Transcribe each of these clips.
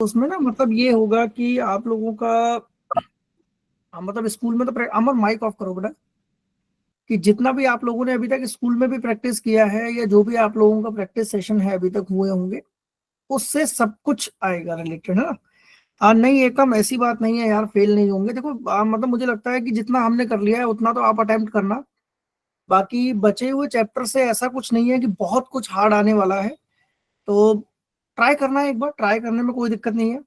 उसमें ना मतलब ये होगा कि आप लोगों का मतलब स्कूल में तो अमर माइक ऑफ करो बेटा, कि जितना भी आप लोगों ने अभी तक स्कूल में भी प्रैक्टिस किया है या जो भी आप लोगों का प्रैक्टिस सेशन है अभी तक हुए होंगे, उससे सब कुछ आएगा रिलेटेड, है ना। नहीं एकम ऐसी बात नहीं है यार, फेल नहीं होंगे। देखो मतलब मुझे लगता है कि जितना हमने कर लिया है उतना तो आप अटेम्प्ट करना। बाकी बचे हुए चैप्टर से ऐसा कुछ नहीं है कि बहुत कुछ हार्ड आने वाला है, तो ट्राई करना है, एक बार ट्राई करने में कोई दिक्कत नहीं है।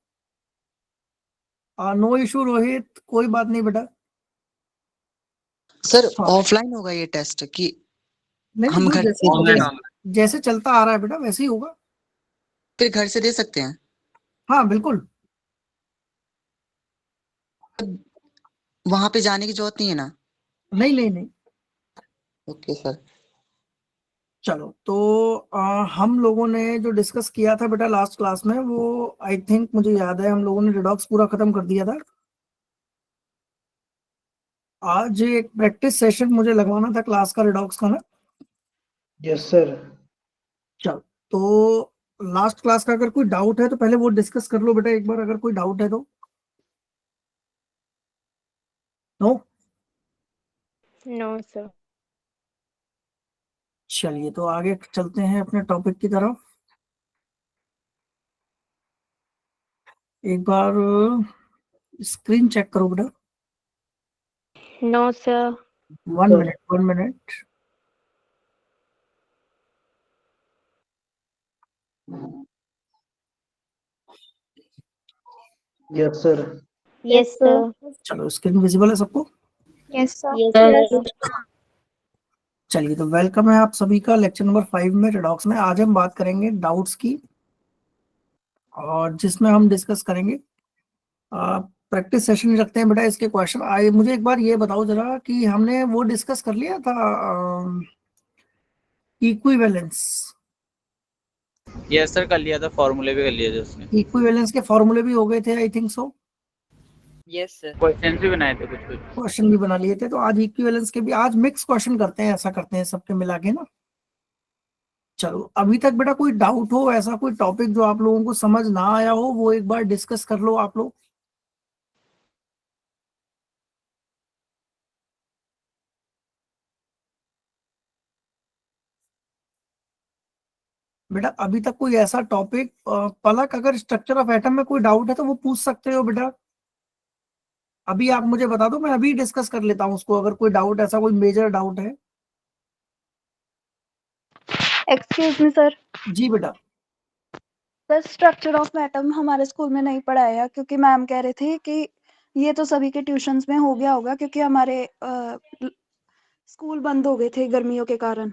नो इशू रोहित, कोई बात नहीं बेटा। सर हाँ, ऑफलाइन होगा ये टेस्ट कि नहीं नहीं हम जो घर जैसे से जैसे जैसे चलता आ रहा है बेटा वैसे ही होगा। फिर घर से दे सकते हैं? हाँ बिल्कुल। वहां पे जाने की जरूरत नहीं है ना? नहीं नहीं नहीं। Okay sir. चलो तो हम लोगों ने जो डिस्कस किया था बेटा लास्ट क्लास में, वो आई थिंक मुझे याद है हम लोगों ने रिडॉक्स पूरा खत्म कर दिया था। आज एक प्रैक्टिस सेशन मुझे लगवाना था क्लास का रिडॉक्स का ना। Yes sir. चलो तो लास्ट क्लास का अगर कोई डाउट है तो पहले वो डिस्कस कर लो बेटा एक बार, अगर कोई डाउट है तो। नो। No sir. चलिए तो आगे चलते हैं अपने टॉपिक की तरफ। एक बार स्क्रीन चेक करो बेटा। No sir. 1 minute 1 minute. Yes sir. Yes sir. चलो स्क्रीन विजिबल है सबको। Yes sir. Yes sir. चलिए तो वेलकम है आप सभी का लेक्चर नंबर 5 में रिडॉक्स में। आज हम बात करेंगे डाउट्स की, और जिसमें हम डिस्कस करेंगे प्रैक्टिस सेशन रखते हैं बेटा इसके क्वेश्चन आए। मुझे एक बार ये बताओ जरा कि हमने वो डिस्कस कर लिया था इक्विवेलेंस। यस सर, कर लिया था, फॉर्मूले भी कर लिए थे उसने। इक्विवेलेंस के फॉर्मूले भी हो गए थे I think so. Yes sir, question भी बनाए थे कुछ कुछ। क्वेश्चन भी बना लिए थे, तो आज इक्विवेलेंस के भी आज मिक्स क्वेश्चन करते हैं, ऐसा करते हैं सबके मिला के ना। चलो अभी तक बेटा कोई डाउट हो, ऐसा कोई टॉपिक जो आप लोगों को समझ ना आया हो, वो एक बार डिस्कस कर लो आप लोग। बेटा अभी तक कोई ऐसा टॉपिक पलक, अगर स्ट्रक्चर ऑफ एटम में कोई डाउट है तो वो पूछ सकते हो बेटा। अभी आप मुझे बता दो, मैं अभी डिस्कस कर लेता हूँ उसको, अगर कोई डाउट ऐसा कोई मेजर डाउट है। Excuse me sir. जी बेटा। सर स्ट्रक्चर ऑफ एटम हमारे स्कूल में नहीं पढ़ाया, क्योंकि मैम कह रहे थे कि ये तो सभी के ट्यूशंस में हो गया होगा, क्योंकि हमारे स्कूल बंद हो गए थे गर्मियों के कारण।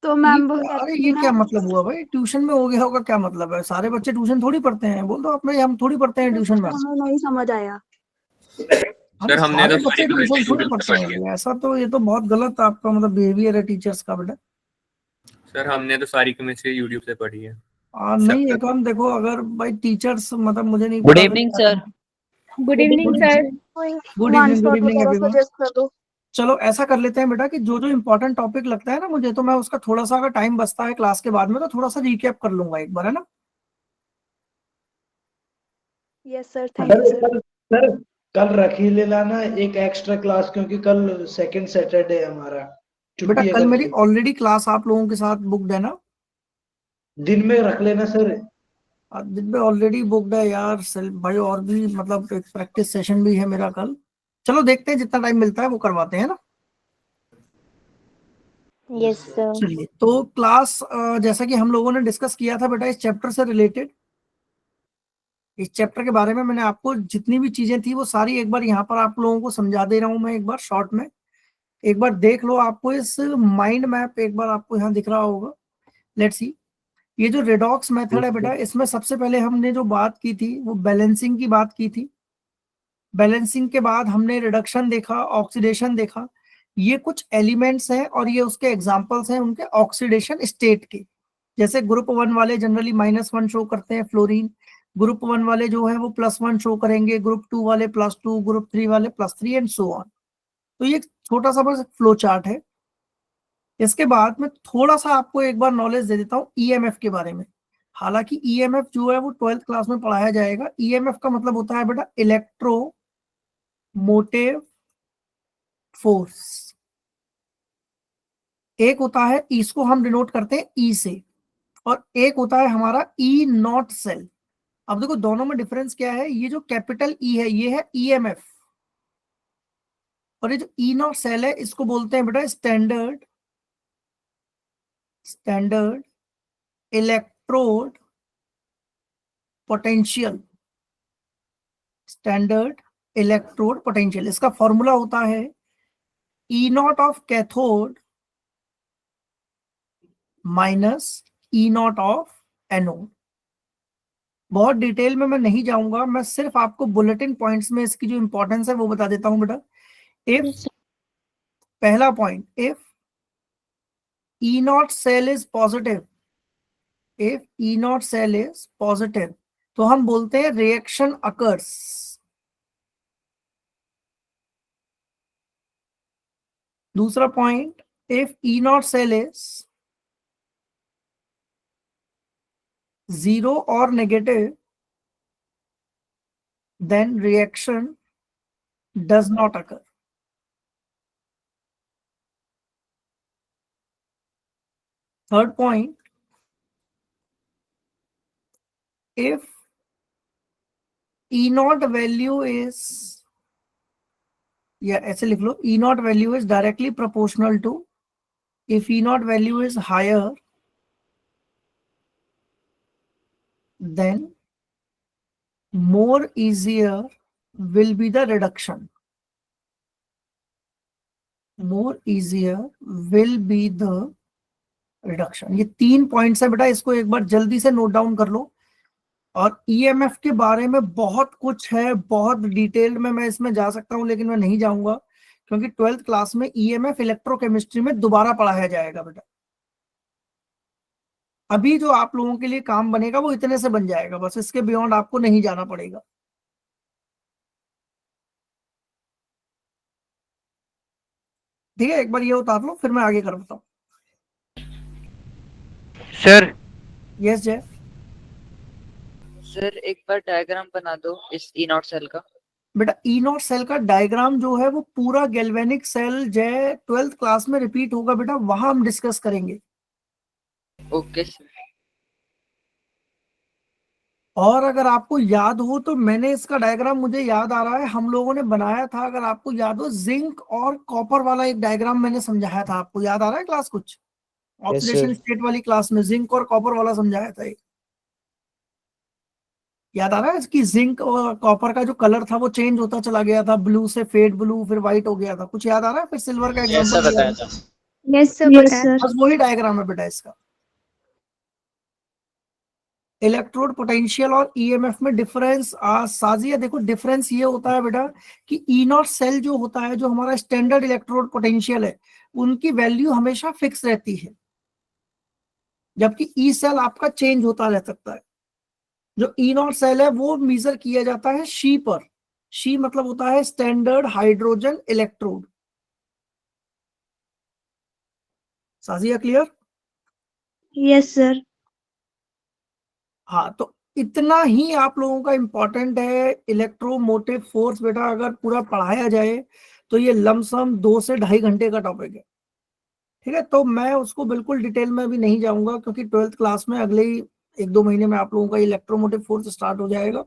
तो मैम वो अरे कहती ये थी क्या ना, मतलब हुआ भाई, ट्यूशन में हो गया होगा क्या मतलब है? सारे बच्चे ट्यूशन थोड़ी पढ़ते हैं, बोल दो अपने हम थोड़ी पढ़ते हैं ट्यूशन में। हमें नहीं समझ आया। अरे सर हमने सारे तो बच्चे सारी ट्यूशन कमेटी थोड़ी यूट्यूब से पढ़ते पढ़ी है। हैं, ऐसा तो ये तो बहुत गलत आपका मतलब बिहेवियर है टीचर्स का बेटा। सर हमने तो सारी केमिस्ट्री यूट्यूब से पढ़ी है। नहीं एकम देखो, अगर भाई टीचर्स मतलब मुझे नहीं गुड पता evening sir. Good evening sir. Good evening, good evening everyone. Suggest कर दो। चलो ऐसा कर लेते हैं बेटा कि जो जो इंपॉर्टेंट टॉपिक लगता है ना मुझे, तो मैं उसका थोड़ा सा, अगर टाइम बचता है क्लास के बाद में, तो थोड़ा सा रिकैप कर लूंगा एक बार, है ना। Yes sir, thank you sir. Sir कल रख ही ले लाना एक एक्स्ट्रा क्लास, क्योंकि कल सेकंड सैटरडे है हमारा, बेटा छुट्टी है कल कल मेरी की। ऑलरेडी क्लास आप लोगों के साथ बुकड है ना। दिन में रख लेना सर। दिन में ऑलरेडी बुकड है यार भाई, और भी मतलब एक प्रैक्टिस सेशन भी है मेरा कल। चलो देखते हैं जितना टाइम मिलता है वो करवाते हैं ना। Yes sir. चलिए तो क्लास जैसा कि हम लोगों ने डिस्कस किया था बेटा, इस चैप्टर से रिलेटेड, इस चैप्टर के बारे में मैंने आपको जितनी भी चीजें थी वो सारी एक बार यहाँ पर आप लोगों को समझा दे रहा हूँ मैं एक बार शॉर्ट में। एक बार देख लो, आपको इस माइंड मैप एक बार आपको यहाँ दिख रहा होगा। लेट्स सी, ये जो रेडॉक्स मेथड है बेटा, इसमें सबसे पहले हमने जो बात की थी वो बैलेंसिंग की बात की थी। बैलेंसिंग के बाद हमने रिडक्शन देखा, ऑक्सीडेशन देखा। ये कुछ एलिमेंट्स हैं और ये उसके एग्जांपल्स हैं उनके ऑक्सीडेशन स्टेट के। जैसे ग्रुप 1 वाले जनरली -1 शो करते हैं फ्लोरीन, ग्रुप 1 वाले जो है वो +1 शो करेंगे, ग्रुप 2 वाले +2, ग्रुप 3 वाले +3 एंड सो ऑन। तो ये छोटा सा बस फ्लो चार्ट है। इसके बाद में थोड़ा सा आपको एक बार नॉलेज दे देता हूँ ईएमएफ के बारे में। हालांकि ईएमएफ जो है वो 12th क्लास में पढ़ाया जाएगा। ईएमएफ का मतलब होता है बेटा इलेक्ट्रो मोटिव फोर्स। एक होता है, इसको हम डिनोट करते हैं ई से, और एक होता है हमारा ई नॉट सेल। अब देखो दोनों में डिफरेंस क्या है, ये जो कैपिटल ई है ये है ईएमएफ, और ये जो ई नॉट सेल है इसको बोलते हैं बेटा standard electrode potential. Standard electrode potential, इसका फॉर्मूला होता है E naught of cathode minus E naught of anode. बहुत डिटेल में मैं नहीं जाऊंगा, मैं सिर्फ आपको बुलेटिन पॉइंट्स में इसकी जो इंपॉर्टेंस है वो बता देता हूं बेटा। इफ पहला point, if E naught cell is positive, if E naught cell is positive तो हम बोलते हैं रिएक्शन अकर्स। दूसरा point, if E naught cell is zero और negative then reaction does not occur. Third point, if E naught value is, या ऐसे लिख लो, E naught value is directly proportional to, if E naught value is higher then more easier will be the reduction. More easier will be the reduction. ये 3 points है बेटा, इसको एक बार जल्दी से नोट डाउन कर लो। और ईएमएफ के बारे में बहुत कुछ है, बहुत डिटेल में मैं इसमें जा सकता हूं लेकिन मैं नहीं जाऊंगा, क्योंकि 12th क्लास में ईएमएफ इलेक्ट्रोकेमिस्ट्री में दोबारा पढ़ाया जाएगा बेटा। अभी जो आप लोगों के लिए काम बनेगा वो इतने से बन जाएगा, बस इसके बियॉन्ड आपको नहीं जाना पड़ेगा। ठीक है, एक बार ये उतार लो फिर मैं आगे करता हूँ। सर यस जय। सर एक बार डायग्राम बना दो इस ई नॉट सेल का। बेटा ई नॉट सेल का डायग्राम जो है वो पूरा गैल्वेनिक सेल जय 12th क्लास में रिपीट होगा बेटा, वहां हम डिस्कस करेंगे। Okay sir. और अगर आपको याद हो तो मैंने इसका डायग्राम, मुझे याद आ रहा है हम लोगों ने बनाया था, अगर आपको याद हो जिंक और कॉपर वाला एक डायग्राम मैंने समझाया था, आपको याद आ रहा है क्लास कुछ? ऑक्सीडेशन स्टेट वाली क्लास में जिंक और कॉपर वाला समझाया था। याद आ रहा है इसकी? जिंक और कॉपर का जो कलर था वो चेंज होता चला गया था, ब्लू से फेड ब्लू, फिर व्हाइट हो गया था, कुछ याद आ रहा है? फिर सिल्वर का एग्जांपल दिया था। यस सर बताया। बस वही डायग्राम है बेटा इसका। इलेक्ट्रोड पोटेंशियल और ईएमएफ में डिफरेंस साजिया देखो, डिफरेंस ये होता है बेटा कि ई नॉट सेल जो होता है, जो हमारा स्टैंडर्ड इलेक्ट्रोड पोटेंशियल है, उनकी वैल्यू हमेशा फिक्स रहती है, जबकि ई सेल आपका चेंज होता रह सकता है। जो ई नॉट सेल है वो मेजर किया जाता है शी पर। शी मतलब होता है standard hydrogen electrode. Sajiya clear? Yes sir. हाँ, तो इतना ही आप लोगों का इंपॉर्टेंट है। इलेक्ट्रोमोटिव फोर्स बेटा अगर पूरा पढ़ाया जाए तो ये लमसम 2 से 2.5 घंटे का टॉपिक है। ठीक है, तो मैं उसको बिल्कुल डिटेल में भी नहीं जाऊंगा, क्योंकि 12th क्लास में अगले ही 1-2 महीने में आप लोगों का इलेक्ट्रोमोटिव फोर्स स्टार्ट हो जाएगा,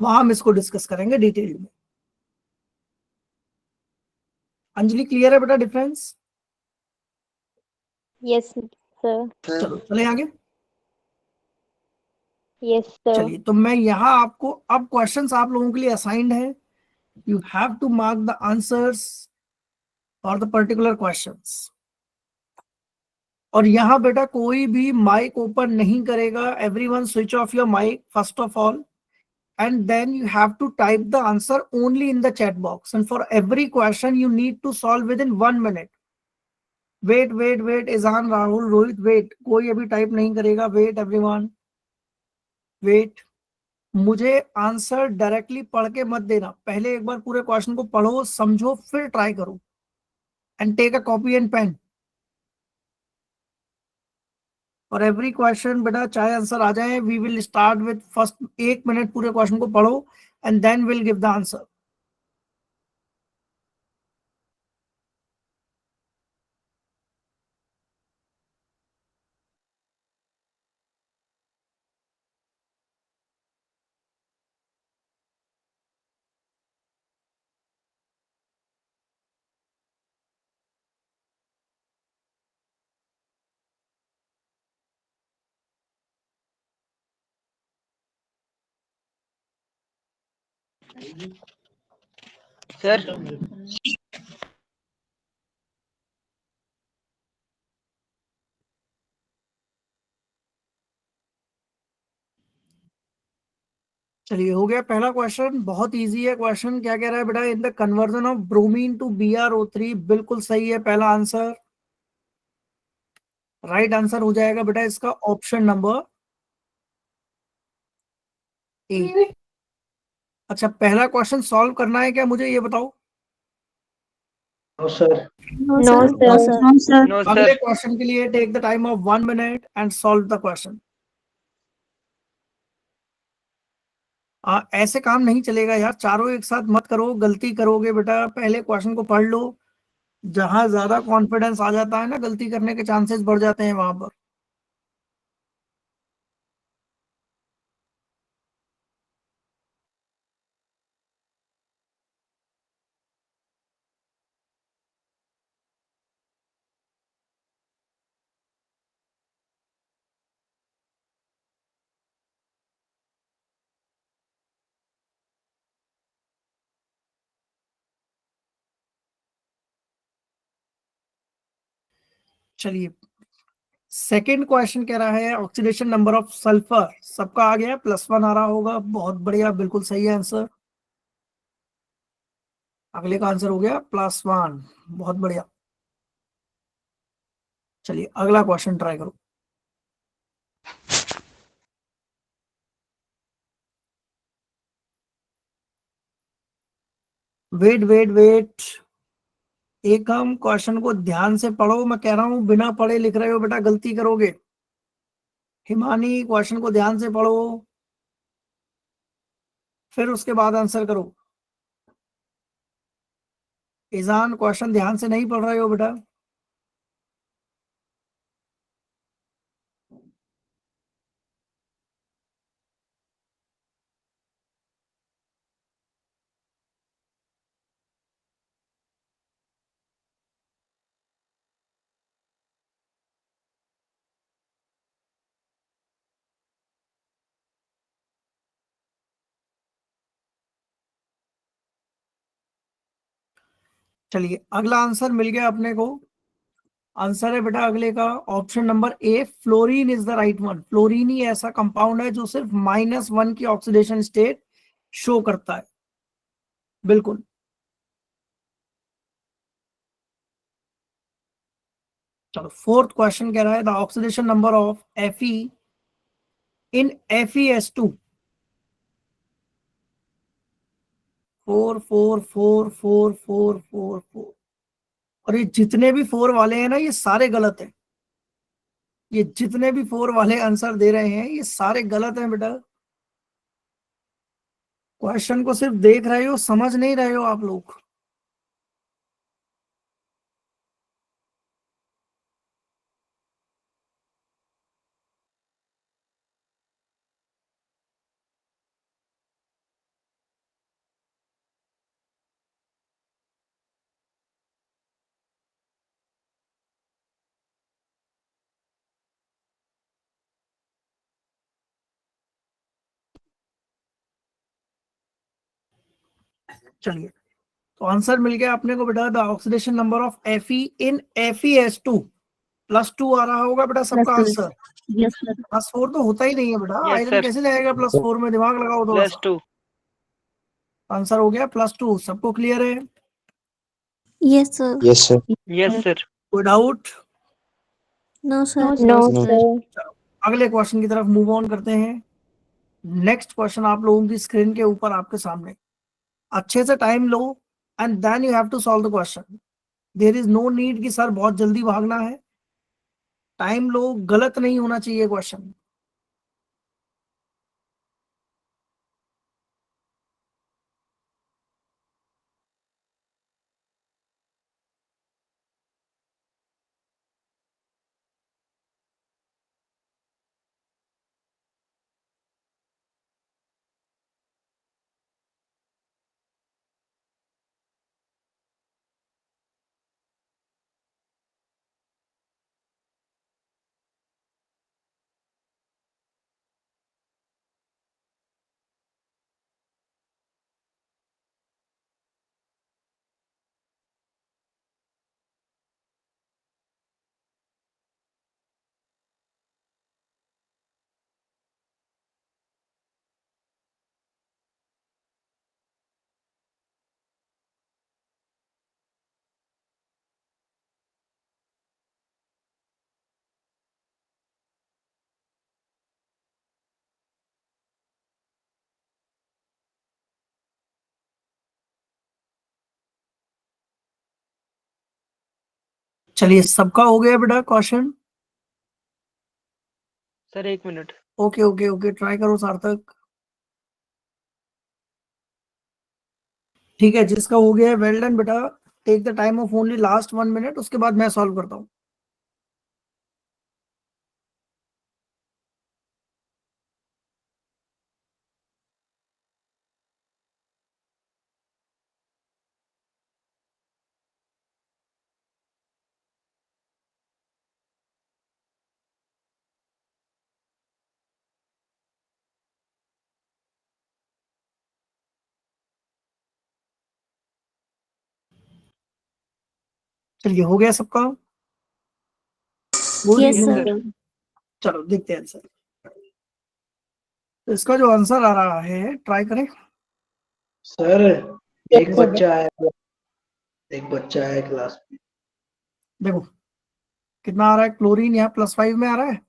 वहां हम इसको डिस्कस करेंगे डिटेल में। अंजलि क्लियर है बेटा डिफरेंस? Yes sir. चलो चले आगे। Yes sir. चलिए, तो मैं यहाँ आपको अब क्वेश्चंस आप लोगों के लिए असाइंड है, you have to mark the answers for the particular questions. और यहाँ बेटा कोई भी माइक ओपन नहीं करेगा, everyone switch off your mic first of all, and then you have to type the answer only in the chat box, and for every question you need to solve within 1 minute. wait Izaan, Rahul, Rohit, wait, कोई अभी type नहीं करेगा। Wait everyone, wait. मुझे answer directly पढ़ के मत देना, पहले एक बार पूरे क्वेश्चन को पढ़ो, समझो, फिर ट्राई करो, and take a copy and pen. For every question बेटा चाहे आंसर आ जाए, we will start with first 1 minute पूरे क्वेश्चन को पढ़ो and then will give the answer. Sir चलिए हो गया पहला क्वेश्चन, बहुत इजी है क्वेश्चन। क्या कह रहा है बेटा, in the conversion of bromine to BrO3, बिल्कुल सही है पहला आंसर। राइट आंसर हो जाएगा बेटा इसका ऑप्शन नंबर ए। अच्छा पहला क्वेश्चन सॉल्व करना है क्या, मुझे ये बताओ। No sir. No, sir. No, sir. No अगले सर क्वेश्चन के लिए take the time of 1 minute and solve the question. ऐसे काम नहीं चलेगा यार, चारों एक साथ मत करो, गलती करोगे बेटा। पहले क्वेश्चन को पढ़ लो, जहां ज्यादा कॉन्फिडेंस आ जाता है ना, गलती करने के चांसेस बढ़ जाते हैं वहां पर। चलिए सेकंड क्वेश्चन कह रहा है ऑक्सीडेशन नंबर ऑफ सल्फर, सबका आ गया, +1 आ रहा होगा, बहुत बढ़िया, बिल्कुल सही आंसर। अगले का आंसर हो गया +1, बहुत बढ़िया। चलिए अगला क्वेश्चन ट्राई करो। वेट वेट वेट, एक हम क्वेश्चन को ध्यान से पढ़ो, मैं कह रहा हूं बिना पढ़े लिख रहे हो बेटा गलती करोगे। हिमानी क्वेश्चन को ध्यान से पढ़ो, फिर उसके बाद आंसर करो। ईजान क्वेश्चन ध्यान से नहीं पढ़ रहे हो बेटा। चलिए अगला आंसर मिल गया अपने को। आंसर है बेटा अगले का option number A, fluorine is the right one. Fluorine ही ऐसा कंपाउंड है जो सिर्फ -1 की ऑक्सीडेशन स्टेट शो करता है, बिल्कुल। चलो फोर्थ क्वेश्चन कह रहा है the oxidation number of Fe in FeS2। 4 4 4 4 4 4 4, और ये जितने भी 4 वाले हैं ना, ये सारे गलत हैं। ये जितने भी 4 वाले आंसर दे रहे हैं, ये सारे गलत हैं बेटा। क्वेश्चन को सिर्फ देख रहे हो, समझ नहीं रहे हो आप लोग। चलिए तो आंसर मिल गया अपने को बेटा, the oxidation number of Fe in FeS2, +2 आ रहा होगा बेटा सबका Plus आंसर। Yes, sir. +4 तो होता ही नहीं है बेटा, Yes, आयरन sir. कैसे जाएगा +4 में, दिमाग लगाओ थोड़ा सा। +2 आंसर हो गया +2, सबको क्लियर है, Yes, sir. Yes, sir. Yes sir कोई doubt. No, sir. No, sir. अगले क्वेश्चन की तरफ मूव ऑन करते हैं। नेक्स्ट क्वेश्चन आप लोगों की स्क्रीन के ऊपर आपके सामने, अच्छे से टाइम लो and then you have to solve the question. There is no need कि सर बहुत जल्दी भागना है। टाइम लो, गलत नहीं होना चाहिए क्वेश्चन। चलिए, सबका हो गया बेटा question? Sir 1 minute. Okay okay okay, try करो सार्थक। ठीक है, जिसका हो गया है वेल डन बेटा। Take the time of only last 1 minute, उसके बाद मैं सॉल्व करता हूँ। चलिए, हो गया सबका? Good, Yes, yes, sir. sir. चलो देखते हैं आंसर। तो इसका जो आंसर आ रहा है, ट्राई करें। सर एक Yes, बच्चा है, एक बच्चा है क्लास में। देखो कितना आ रहा है, क्लोरीन यहाँ +5 में आ रहा है,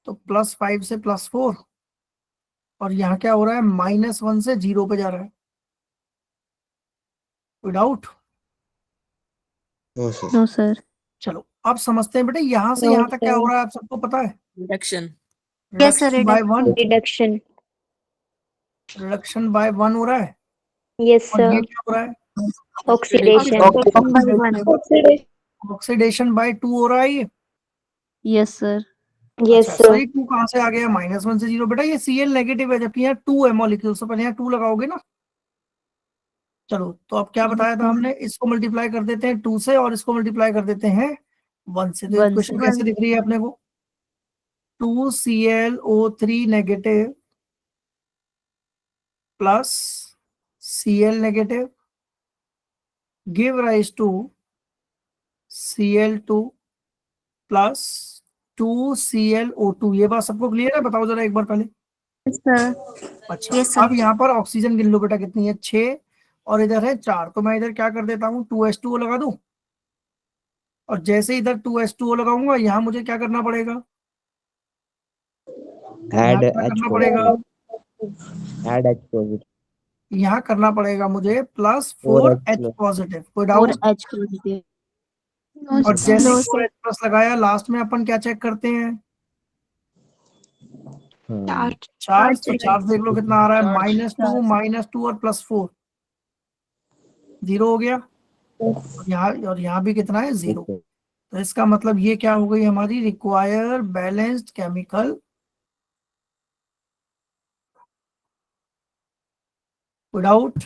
तो +5 से +4, और यहाँ क्या हो रहा है, -1 से 0 पे जा रहा है। कोई doubt? No sir. No, sir. चलो अब समझते हैं बेटा, यहाँ से No, यहाँ तक क्या हो sir. रहा है, आप सबको पता है? Reduction. Yes, sir. Reduction by 1, Reduction. Reduction by 1 हो रहा है। Yes, और ये sir. क्या हो रहा है, Oxidation. Oxidation. ऑक्सीडेशन बाय 2 हो रहा है ये। Yes, sir. अच्छा, सही 2 कहाँ से आ गया, -1 से 0? बेटा ये Cl नेगेटिव है, जबकि यहाँ 2 है मॉलिक्यूल, तो पहले यहाँ 2 लगाओगे ना। चलो, तो अब क्या बताया था हमने, इसको मल्टीप्लाई कर देते हैं 2 से, और इसको मल्टीप्लाई कर देते हैं 1 से। तो इक्वेशन कैसे दिख रही है अपने को, 2ClO3 negative plus Cl negative give rise to Cl2 plus 2ClO2। ये बात सबको क्लियर है? बताओ जरा एक बार पहले। Yes, sir. अच्छा, Yes, sir. अब यहाँ पर ऑक्सीजन गिन लो बेटा, कितनी है, 6, और इधर है 4। तो मैं इधर क्या कर देता हूँ, 2H2O लगा दूं, और जैसे इधर 2H2O लगाऊंगा, यहाँ मुझे क्या करना पड़ेगा, यहाँ Add क्या H करना पड़ेगा, Add H positive. यहाँ करना पड़ेगा मुझे Four H +4H plus. Positive. कोई Or doubt? H positive. No, और sir. जैसे No, 4H sir. प्लस लगाया, लास्ट में अपन क्या चेक करते हैं, चार्ज। तो चार्ज देख लो कितना आ रहा है, -2 और +4, 0 हो गया। और यहाँ भी कितना है, 0। Okay. तो इसका मतलब ये क्या हो गई हमारी, require balanced chemical. Doubt?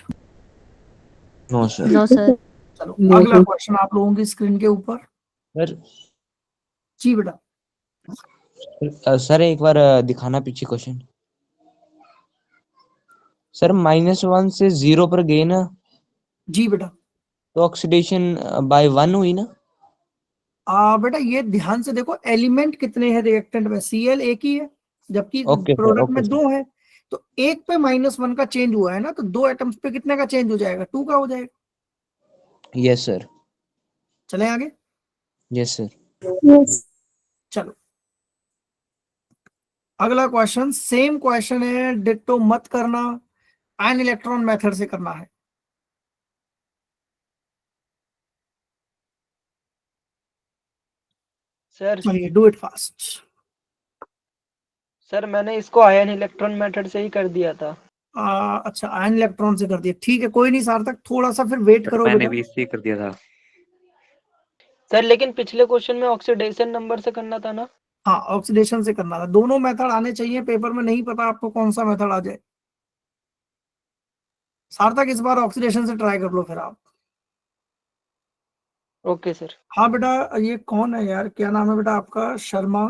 No sir. No, sir. चलो अगला क्वेश्चन आप लोगों की स्क्रीन के ऊपर। सर जी बेटा। सर एक बार दिखाना पीछे क्वेश्चन। सर -1 से 0 पर गए ना, जी बेटा। तो ऑक्सीडेशन बाय 1 हुई ना? बेटा ये ध्यान से देखो, एलिमेंट कितने हैं रिएक्टेंट में, Cl एक ही है, जबकि ओके सर, प्रोडक्ट ओके में सर। 2 है। तो एक पे -1 का चेंज हुआ है ना, तो 2 एटम्स पे कितने का चेंज हो जाएगा, 2 का हो जाएगा। Yes sir. चले आगे। Yes sir. Yes. चलो अगला क्वेश्चन, सेम क्वेश्चन है, डिट्टो मत करना, आयन इलेक्ट्रॉन मेथड से करना है। सर चलिए डू इट फास्ट। सर मैंने इसको आयन इलेक्ट्रॉन मेथड से ही कर दिया था। अच्छा आयन इलेक्ट्रॉन से कर दिया, ठीक है कोई नहीं सार्थक, थोड़ा सा फिर वेट करो मैंने बेटा। भी इससे कर दिया था। सर लेकिन पिछले क्वेश्चन में ऑक्सीडेशन नंबर से करना था ना। हाँ ऑक्सीडेशन से करना था, दोनों मेथड आने चाहिए पेपर में, नहीं पता आपको कौन सा मेथड आ जाए। सार्थक इस बार ऑक्सीडेशन से ट्राई कर लो फिर आप। Okay sir. हाँ बेटा, ये कौन है यार, क्या नाम है बेटा आपका, शर्मा।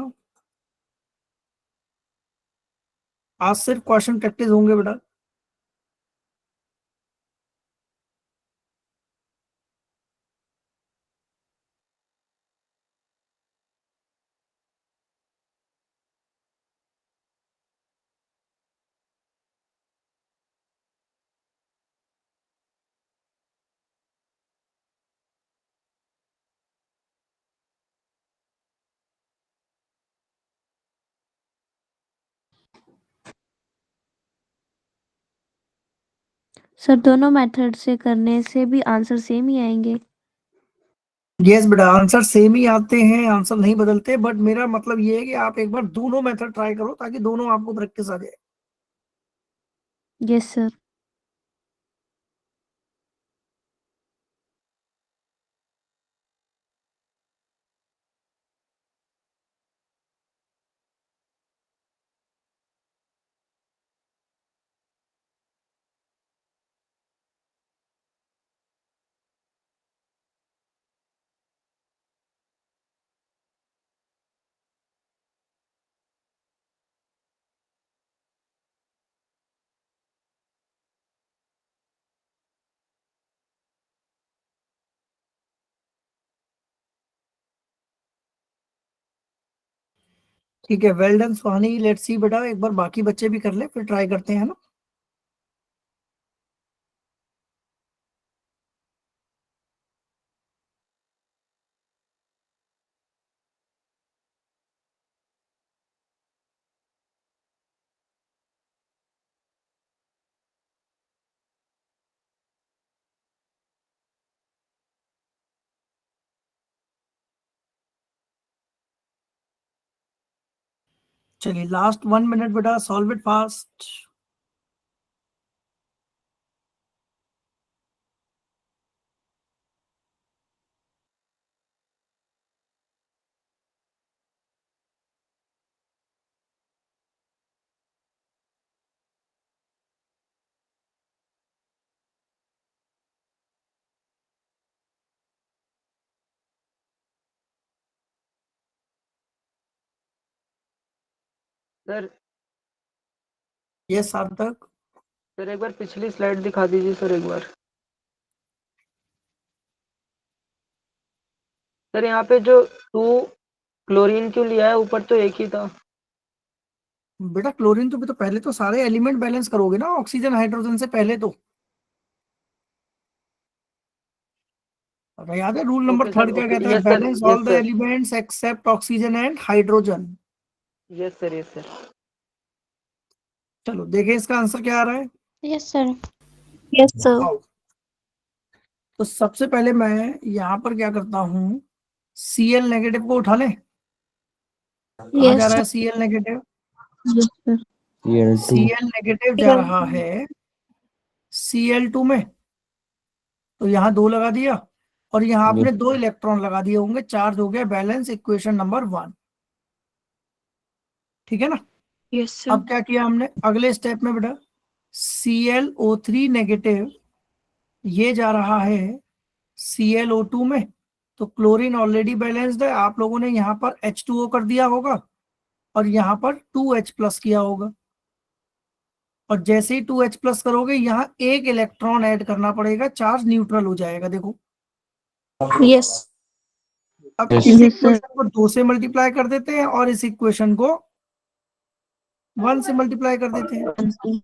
आज सिर्फ क्वेश्चन प्रैक्टिस होंगे बेटा। सर दोनों मेथड से करने से भी आंसर सेम ही आएंगे? यस बेटा, आंसर सेम ही आते हैं, आंसर नहीं बदलते, बट मेरा मतलब ये है कि आप एक बार दोनों मेथड ट्राई करो ताकि दोनों आपको प्रैक्टिस आ जाए। Yes sir. ठीक है, well done Suhani, let's see बेटा, एक बार बाकी बच्चे भी कर ले फिर ट्राई करते हैं ना। चलिए लास्ट 1 मिनट बेटा, solve it fast. Sir yes सार्थक। सर एक बार पिछली स्लाइड दिखा दीजिए सर एक बार। सर यहाँ पे जो 2 क्लोरीन क्यों लिया है, ऊपर तो एक ही था। बेटा क्लोरीन तो पहले तो सारे एलिमेंट बैलेंस करोगे ना, ऑक्सीजन हाइड्रोजन से पहले तो। याद है रूल नंबर ओके सर, 3 क्या ओके, कहता है, yes sir, balance all yes the sir, elements except oxygen and hydrogen. Yes sir, yes sir. चलो देखें इसका आंसर क्या आ रहा है। Yes sir. Yes sir. आओ, तो सबसे पहले मैं यहाँ पर क्या करता हूँ, Cl नेगेटिव को उठा लें। कहाँ जा यस रहा है sir. Cl negative, yes sir. Cl2 Cl negative जा रहा है Cl2 में, तो यहाँ 2 लगा दिया, और यहाँ आपने 2 इलेक्ट्रॉन लगा दिए होंगे, चार्ज हो गया बैलेंस, इक्वेशन नंबर 1। ठीक है ना। Yes sir. अब क्या किया हमने अगले स्टेप में बेटा, ClO3 नेगेटिव ये जा रहा है ClO2 में, तो क्लोरीन ऑलरेडी बैलेंस्ड है, आप लोगों ने यहाँ पर H2O कर दिया होगा और यहाँ पर 2H प्लस किया होगा, और जैसे ही 2H प्लस करोगे यहाँ एक इलेक्ट्रॉन ऐड करना पड़ेगा, चार्ज न्यूट्रल हो जाएगा। देखो यस। अब Yes. इस यस सर। इक्वेशन को 2 से मल्टीप्लाई कर देते हैं और इस इक्वेशन को 1 से मल्टीप्लाई कर देते हैं,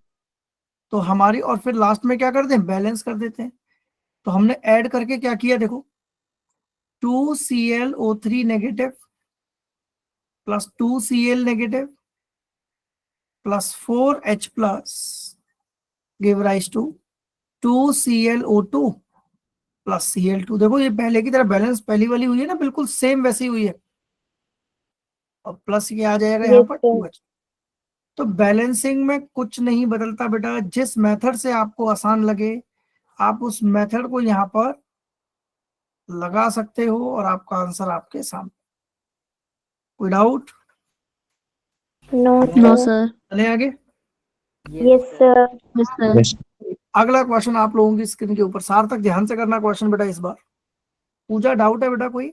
तो हमारी, और फिर लास्ट में क्या करते हैं, बैलेंस कर देते हैं। तो हमने ऐड करके क्या किया देखो, 2ClO3 negative plus 2Cl negative plus 4H plus give rise to 2ClO2 plus Cl2। देखो ये पहले की तरह बैलेंस पहली वाली हुई है ना, बिल्कुल सेम वैसी हुई है। और प्लस ये आ जाएगा यहाँ पर 2H। तो बैलेंसिंग में कुछ नहीं बदलता बेटा, जिस मेथड से आपको आसान लगे आप उस मेथड को यहाँ पर लगा सकते हो और आपका आंसर आपके सामने। कोई डाउट? No sir. चले आगे। Yes sir. अगला क्वेश्चन आप लोगों की स्क्रीन के ऊपर, सार्थक ध्यान से करना क्वेश्चन बेटा इस बार। पूजा डाउट है बेटा कोई?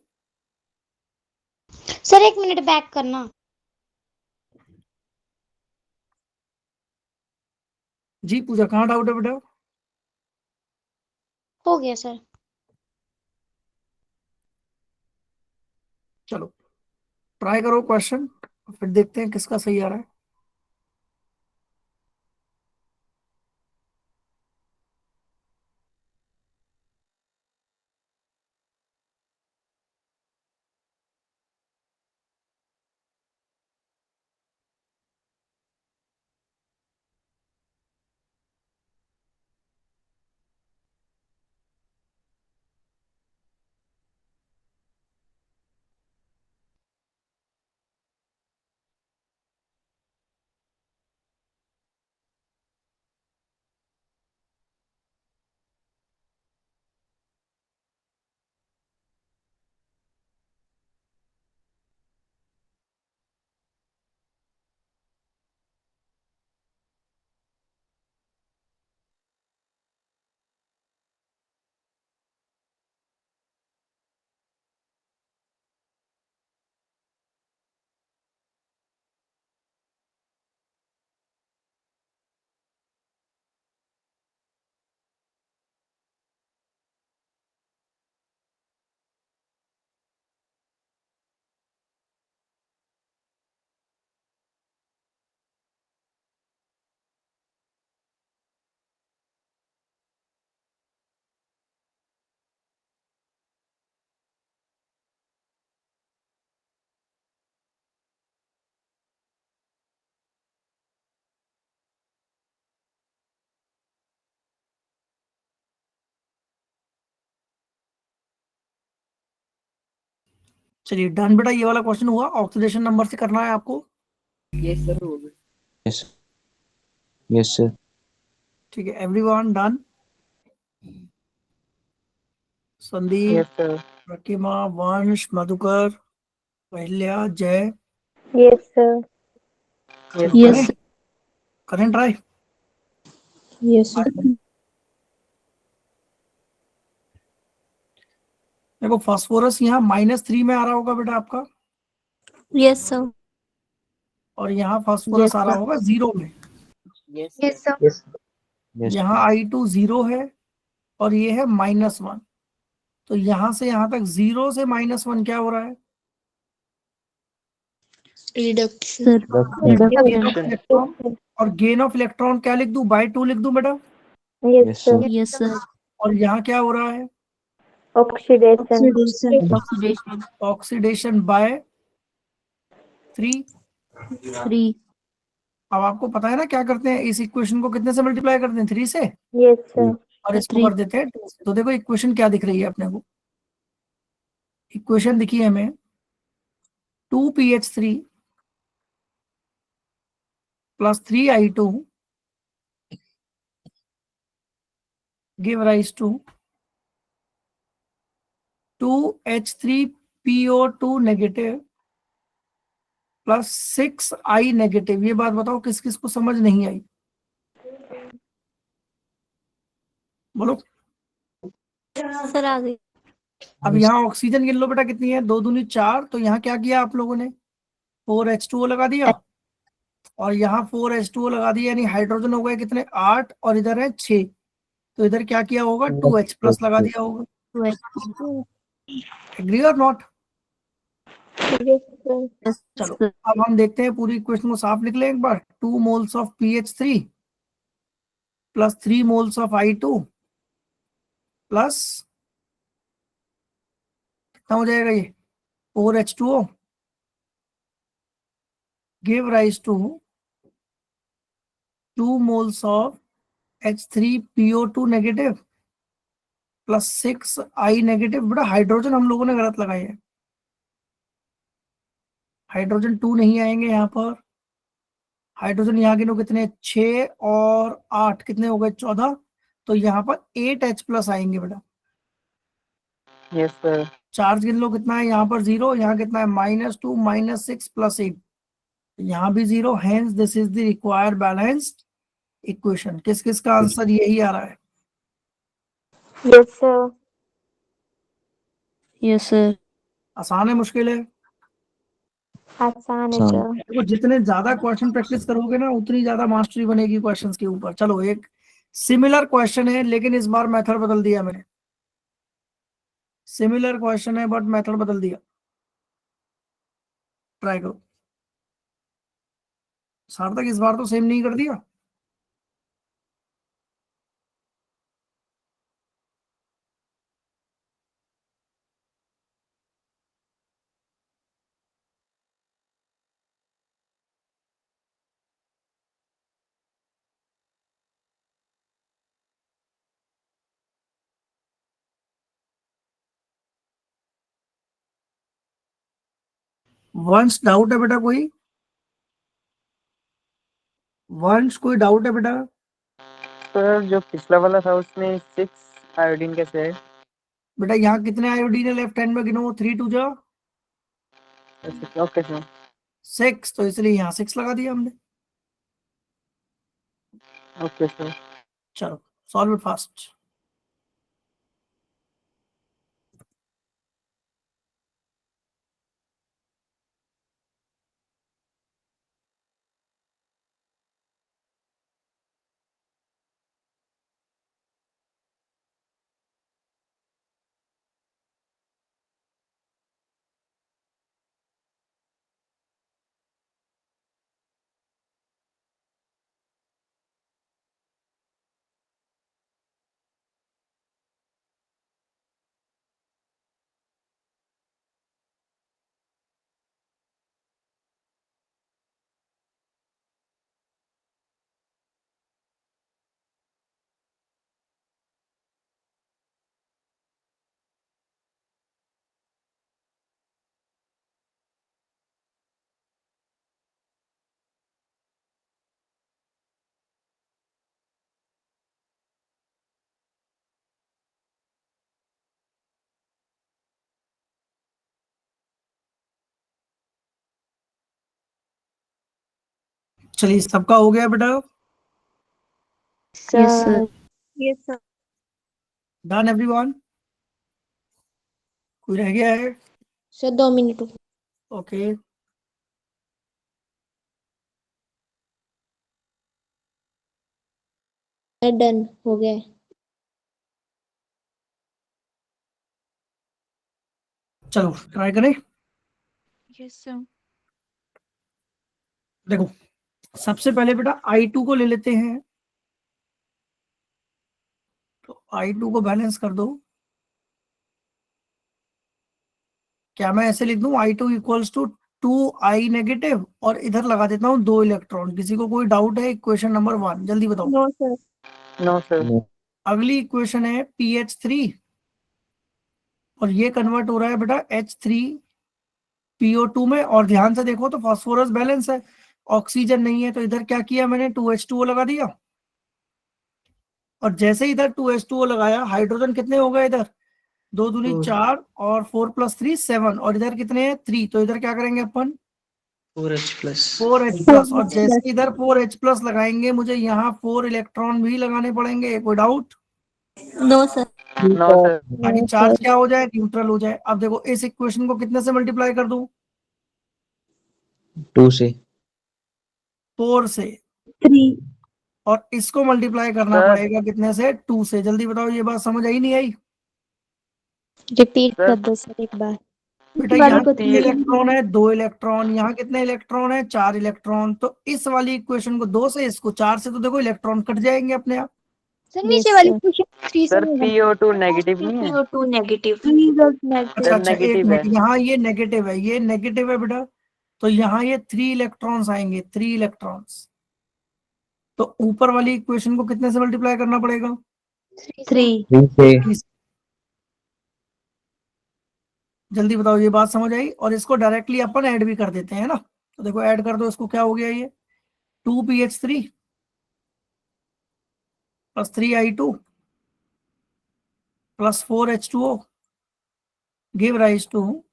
सर 1 मिनट बैक करना। जी पूजा कहाँ डाउट है बेटा? हो गया सर। चलो ट्राई करो क्वेश्चन, फिर देखते हैं किसका सही आ रहा है। चलिए डन बेटा, ये वाला क्वेश्चन हुआ। ऑक्सीडेशन नंबर से करना है आपको। यस सर हो गया। Yes yes sir. ठीक है everyone done? Sandeep, yes sir. Pratima, Vansh, Madhukar, Pahalya, Jay. Yes sir. Yes करें ट्राई। Yes sir. देखो फास्फोरस यहाँ -3 में आ रहा होगा बेटा आपका, यस सर। और यहाँ फास्फोरस आ रहा होगा 0 में। Yes yes sir. सर। यहाँ I2 0 है और ये है -1। तो यहाँ से यहाँ तक 0 से -1 क्या हो रहा है? रिडक्शन। इलेक्ट्रॉन। और गेन ऑफ इलेक्ट्रॉन क्या लिख दूं? बाय 2 लिख दूं बेटा? Yes sir. Yes sir. और यहाँ क्या हो रहा है? ऑक्सीडेशन। Oxidation by 3। 3। अब आपको पता है ना क्या करते हैं, इस इक्वेशन को कितने से मल्टीप्लाई करते हैं? 3 से। Yes sir. और इसको 3। कर देते हैं 2 से। तो देखो इक्वेशन क्या दिख रही है अपने को। इक्वेशन दिखी है हमें 2pH3 plus 3I2 give rise to 2H3PO2 negative plus 6I negative. ये बात बताओ किस किस को समझ नहीं आई? बोलो। सर आ गई। अब यहाँ ऑक्सीजन गिन लो बेटा कितनी है? 2 दूनी 4। तो यहाँ क्या किया आप लोगों ने? 4H2O लगा दिया, और यहाँ 4H2O लगा दिया, यानी हाइड्रोजन हो गए कितने? 8, और इधर है 6। तो इधर क्या किया होगा? 2H प्लस लगा दिया होगा। एग्री और नॉट? चलो अब हम देखते हैं, पूरी इक्वेशन को साफ लिख लें एक बार। 2 moles of PH3 plus 3 moles of I2 plus कितना हो जाएगा ये? 4H2O give rise to 2 moles of H3PO2 negative plus 6I negative. बेटा हाइड्रोजन हम लोगों ने गलत लगाई है। हाइड्रोजन 2 नहीं आएंगे यहाँ पर। हाइड्रोजन यहाँ गिनो कितने, 6 और 8 कितने हो गए, 14। तो यहाँ पर 8H+ आएंगे बेटा। Yes sir. चार्ज गिन लो कितना है यहाँ पर, 0। यहाँ कितना है, -2 -6 +8। यहाँ भी 0। Hence this is the required balanced equation. किस किस का आंसर यही आ रहा है? Yes sir. Yes sir. आसान है, मुश्किल है? आसान है आसान। सर। देखो जितने ज्यादा क्वेश्चन प्रैक्टिस करोगे ना उतनी ज्यादा मास्टरी बनेगी क्वेश्चंस के ऊपर। चलो एक सिमिलर क्वेश्चन है लेकिन इस बार मेथड बदल दिया मैंने। सिमिलर क्वेश्चन है बट मेथड बदल दिया। ट्राई करो। सार्थक इस बार तो सेम नहीं कर दिया? वंश डाउट है बेटा कोई? वंश कोई डाउट है बेटा? सर जो पिछला वाला था उसमें 6 आयोडीन कैसे है? बेटा यहाँ कितने आयोडीन है लेफ्ट हैंड में, गिनो। 3 2 जा ओके सर। 6, तो इसलिए यहाँ 6 लगा दिया हमने। Okay sir. चलो सॉल्व इट फास्ट। चलिए सबका हो गया बेटा? Yes sir. Yes sir. Done everyone? कोई रह गया है? Sir 2 minute. ओके डन हो गया है। चलो ट्राई करें। Yes sir. देखो सबसे पहले बेटा I2 को ले लेते हैं। तो I2 को बैलेंस कर दो। क्या मैं ऐसे लिख दूं, I2 equals to 2I negative और इधर लगा देता हूं 2 इलेक्ट्रॉन। किसी को कोई डाउट है इक्वेशन नंबर 1? जल्दी बताओ। No sir. No sir. अगली इक्वेशन है PH3 और ये कन्वर्ट हो रहा है बेटा H3PO2 में। और ध्यान से देखो तो फास्फोरस बैलेंस है, ऑक्सीजन नहीं है। तो इधर क्या किया मैंने, 2H2O लगा दिया। और जैसे इधर 2H2O लगाया, हाइड्रोजन कितने हो गए इधर, 2 दूनी 4 और 4 + 3 7। और इधर कितने हैं, 3। तो इधर क्या करेंगे अपन, 4H+। और जैसे इधर 4H+ लगाएंगे, मुझे यहाँ 4 इलेक्ट्रॉन भी लगाने पड़ेंगे। कोई doubt? No sir. No sir. ताकि चार्ज क्या हो जाए, न्यूट्रल हो जाए। अब देखो इस इक्वेशन को कितने से मल्टीप्लाई कर दूं, 2 से। 4 से। 3। और इसको मल्टीप्लाई करना सर। पड़ेगा कितने से, 2 से। जल्दी बताओ, ये बात समझ आई नहीं आई? Repeat sir. कर दो सर एक बार। बेटा वाले यहाँ को कितने 3 इलेक्ट्रॉन है, 2 इलेक्ट्रॉन। यहाँ कितने इलेक्ट्रॉन है, 4 इलेक्ट्रॉन। तो इस वाली इक्वेशन को 2 से, इसको 4 से, तो देखो इलेक्ट्रॉन कट जाएंगे अपने आप। सर नीचे वाली क्वेश्चन 3 से सर होगा। PO2 नेगेटिव नहीं है? PO2 negative. अच्छा अच्छा, एक नेगेटिव है। मिनट, यहाँ ये नेगेटिव है, ये नेगेटिव है बेटा। तो यहाँ ये 3 इलेक्ट्रॉन्स आएंगे, 3 इलेक्ट्रॉन्स। तो ऊपर वाली इक्वेशन को कितने से मल्टीप्लाई करना पड़ेगा, 3। 3 से। जल्दी बताओ, ये बात समझ आई? और इसको डायरेक्टली अपन ऐड भी कर देते हैं ना, तो देखो ऐड कर दो इसको, क्या हो गया ये 2PH3 plus 3I2 plus 4H2O give rise to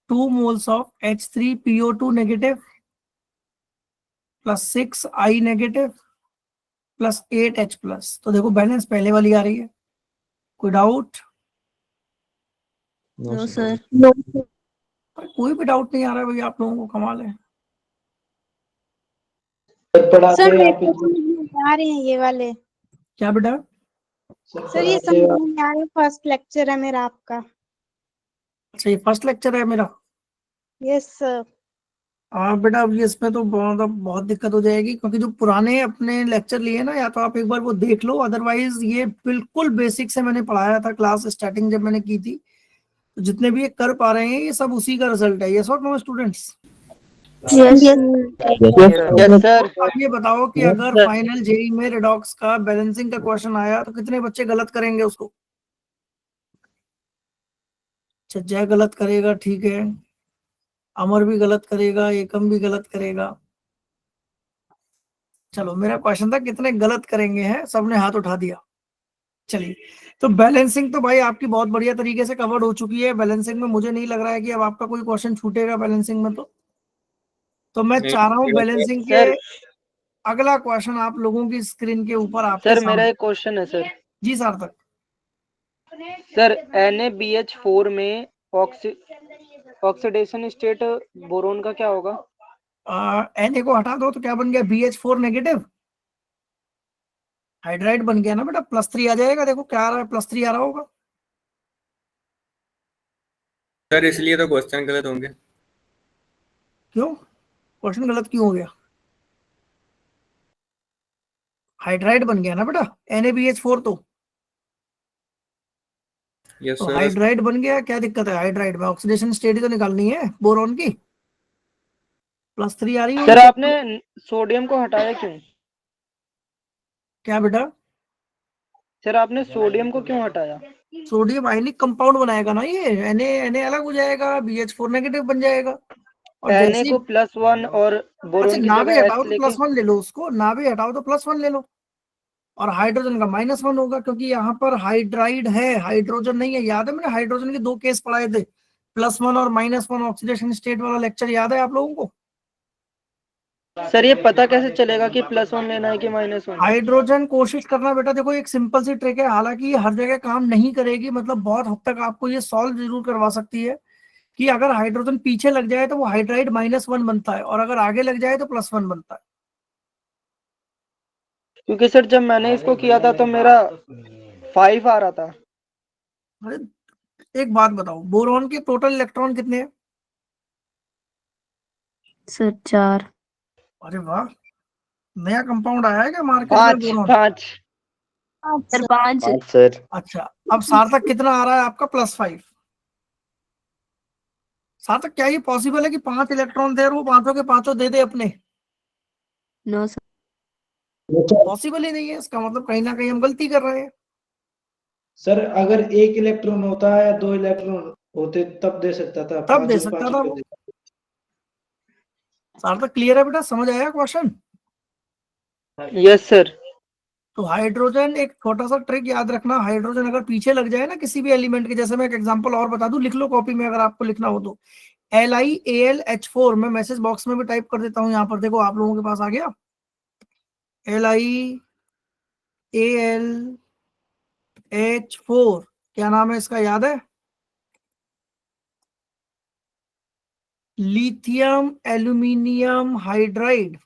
2 moles of H3PO2 negative plus 6I negative plus 8H plus. तो देखो बैलेंस पहले वाली आ रही है, कोई डाउट? No sir. नो कोई भी डाउट नहीं आ रहा है भाई आप लोगों को, कमाल है। सर पढ़ाते सर, हैं मेरे आप को समझ में आ रहे हैं ये वाले। क्या बेटा? सर, ये पढ़ाते हैं समझ में आ रहे हैं, फर्स्ट लेक्चर है मेरा आपका। अच्छा, ये फर्स्ट लेक्चर है मेरा? Yes sir. हाँ बेटा, अब ये इसमें तो बहुत दिक्कत हो जाएगी, क्योंकि जो पुराने अपने लेक्चर लिए ना, या तो आप एक बार वो देख लो, अदरवाइज ये बिल्कुल बेसिक से मैंने पढ़ाया था क्लास स्टार्टिंग जब मैंने की थी। तो जितने भी ये कर पा रहे हैं ये सब उसी का रिजल्ट है। ये सब no students, yes yes sir. आप ये बताओ कि अगर सर। फाइनल जेई में रिडॉक्स का बैलेंसिंग का क्वेश्चन आया तो कितने बच्चे गलत करेंगे उसको? अच्छा, जय गलत करेगा, ठीक है, अमर भी गलत करेगा, एकम भी गलत करेगा। चलो, मेरा क्वेश्चन था कितने गलत करेंगे, हैं सबने हाथ उठा दिया। चलिए, तो बैलेंसिंग तो भाई आपकी बहुत बढ़िया तरीके से कवर्ड हो चुकी है। बैलेंसिंग में मुझे नहीं लग रहा है कि अब आपका कोई क्वेश्चन छूटेगा बैलेंसिंग में। तो मैं नहीं, चाह रहा हूँ बैलेंसिंग के सर। अगला क्वेश्चन आप लोगों की स्क्रीन के ऊपर आपके सर मेरा सामने। एक क्वेश्चन है सर। जी सार्थक। सर NaBH4 में ऑक्सीडेशन स्टेट बोरोन का क्या होगा? Na को हटा दो तो क्या बन गया, BH4 नेगेटिव हाइड्राइड बन गया ना बेटा, +3 आ जाएगा। देखो क्या आ रहा है, +3 आ रहा होगा। सर इसलिए तो क्वेश्चन गलत होंगे। क्यों क्वेश्चन गलत क्यों हो गया? हाइड्राइड बन गया ना बेटा, NaBH4 यस तो सर। हाइड्राइड बन गया, क्या दिक्कत है? हाइड्राइड में ऑक्सीडेशन स्टेट ही तो निकालनी है बोरॉन की, +3 आ रही सर होगी। आपने सोडियम को हटाया क्यों? क्या बेटा? सर आपने सोडियम को क्यों हटाया? सोडियम आयनिक कंपाउंड बनाएगा ना, ये Na अलग हो जाएगा, BH4 नेगेटिव बन जाएगा। और Na जैसे को +1 और अच्छा, बोरोन की ना भी जगह हटाओ H तो लेके। +1 ले लो उसको, ना भी हटाओ तो +1 ले लो। और हाइड्रोजन का -1 होगा, क्योंकि यहाँ पर हाइड्राइड है, हाइड्रोजन नहीं है। याद है मैंने हाइड्रोजन के 2 केस पढ़ाए थे, +1 और -1 ऑक्सीडेशन स्टेट वाला लेक्चर, याद है आप लोगों को? सर ये पता कैसे चलेगा कि +1 लेना है कि -1? हाइड्रोजन कोशिश करना बेटा, देखो एक सिंपल सी ट्रिक है, हालांकि ये हर जगह काम नहीं करेगी, मतलब बहुत हद तक आपको ये सॉल्व जरूर करवा सकती है, कि अगर हाइड्रोजन पीछे लग जाए तो वो हाइड्राइड -1 बनता है, और अगर आगे लग जाए तो +1 बनता है। क्योंकि सर जब मैंने इसको किया था तो मेरा 5 आ रहा था। अरे एक बात बताओ, बोरॉन के टोटल इलेक्ट्रॉन कितने हैं? सर 4। अरे वाह, नया कंपाउंड आया है क्या मार्केट में 5 बोरॉन? 5। सर 5। सर। अच्छा, अब सार्थक कितना आ रहा है आपका? +5। सार्थक क्या ये पॉसिबल है कि 5 इलेक्ट्रॉन थे और वो पांचों के पांचों दे दे अपने? No sir. पॉसिबल ही नहीं है, इसका मतलब कहीं ना कहीं हम गलती कर रहे हैं। सर अगर 1 इलेक्ट्रॉन होता है, 2 इलेक्ट्रॉन होते तब दे सकता था, तब दे पांचों सकता पांचों था को वो। दे। सार्थक क्लियर है बेटा, समझ आया क्वेश्चन? Yes sir. तो हाइड्रोजन, एक छोटा सा ट्रिक याद रखना, हाइड्रोजन अगर पीछे लग जाए ना किसी भी एलिमेंट के, जैसे मैं एक एग्जांपल और बता दूं, लिख लो कॉपी में अगर आपको लिखना हो तो, LiAlH4, मैं मैसेज बॉक्स में भी टाइप कर देता हूं, यहाँ पर देखो आप लोगों के पास आ गया, LiAlH4, क्या नाम है इसका, याद है? Lithium aluminium hydride.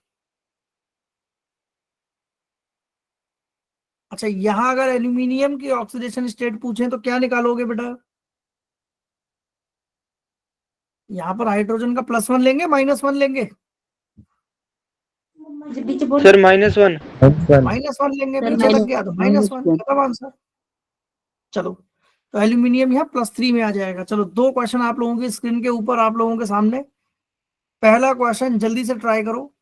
अच्छा, यहां अगर एल्यूमिनियम की ऑक्सीडेशन स्टेट पूछें तो क्या निकालोगे बेटा? यहाँ पर हाइड्रोजन का +1 लेंगे, -1 लेंगे? सर -1। -1 लेंगे, सर पीछे लग गया तो -1, खत्म आंसर। चलो, तो एल्यूमिनियम यहाँ +3 में आ जाएगा। चलो, 2 क्वेश्चन आप लोगों की स्क्रीन के ऊपर आप लोगों के सामने। पहला क्वेश्चन जल्दी से ट्राई करो।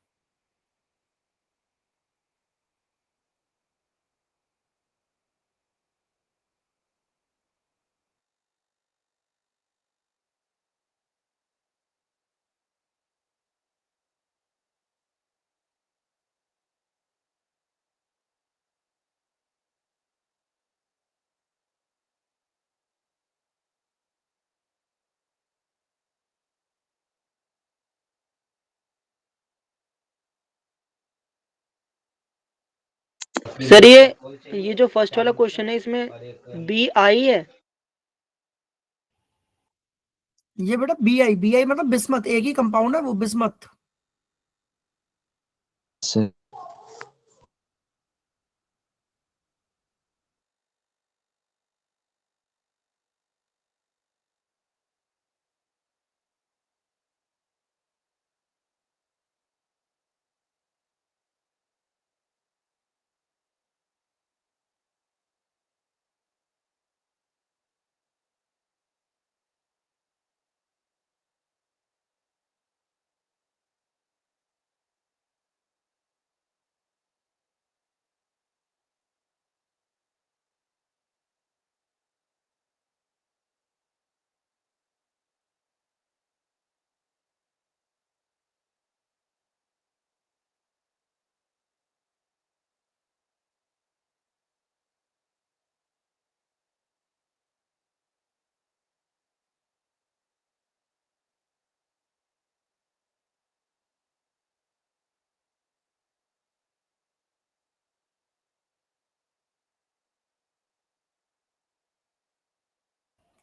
सर ये जो फर्स्ट वाला क्वेश्चन है इसमें बी आई है। ये बेटा BI मतलब बिस्मथ, एक ही कंपाउंड है वो, बिस्मथ। सर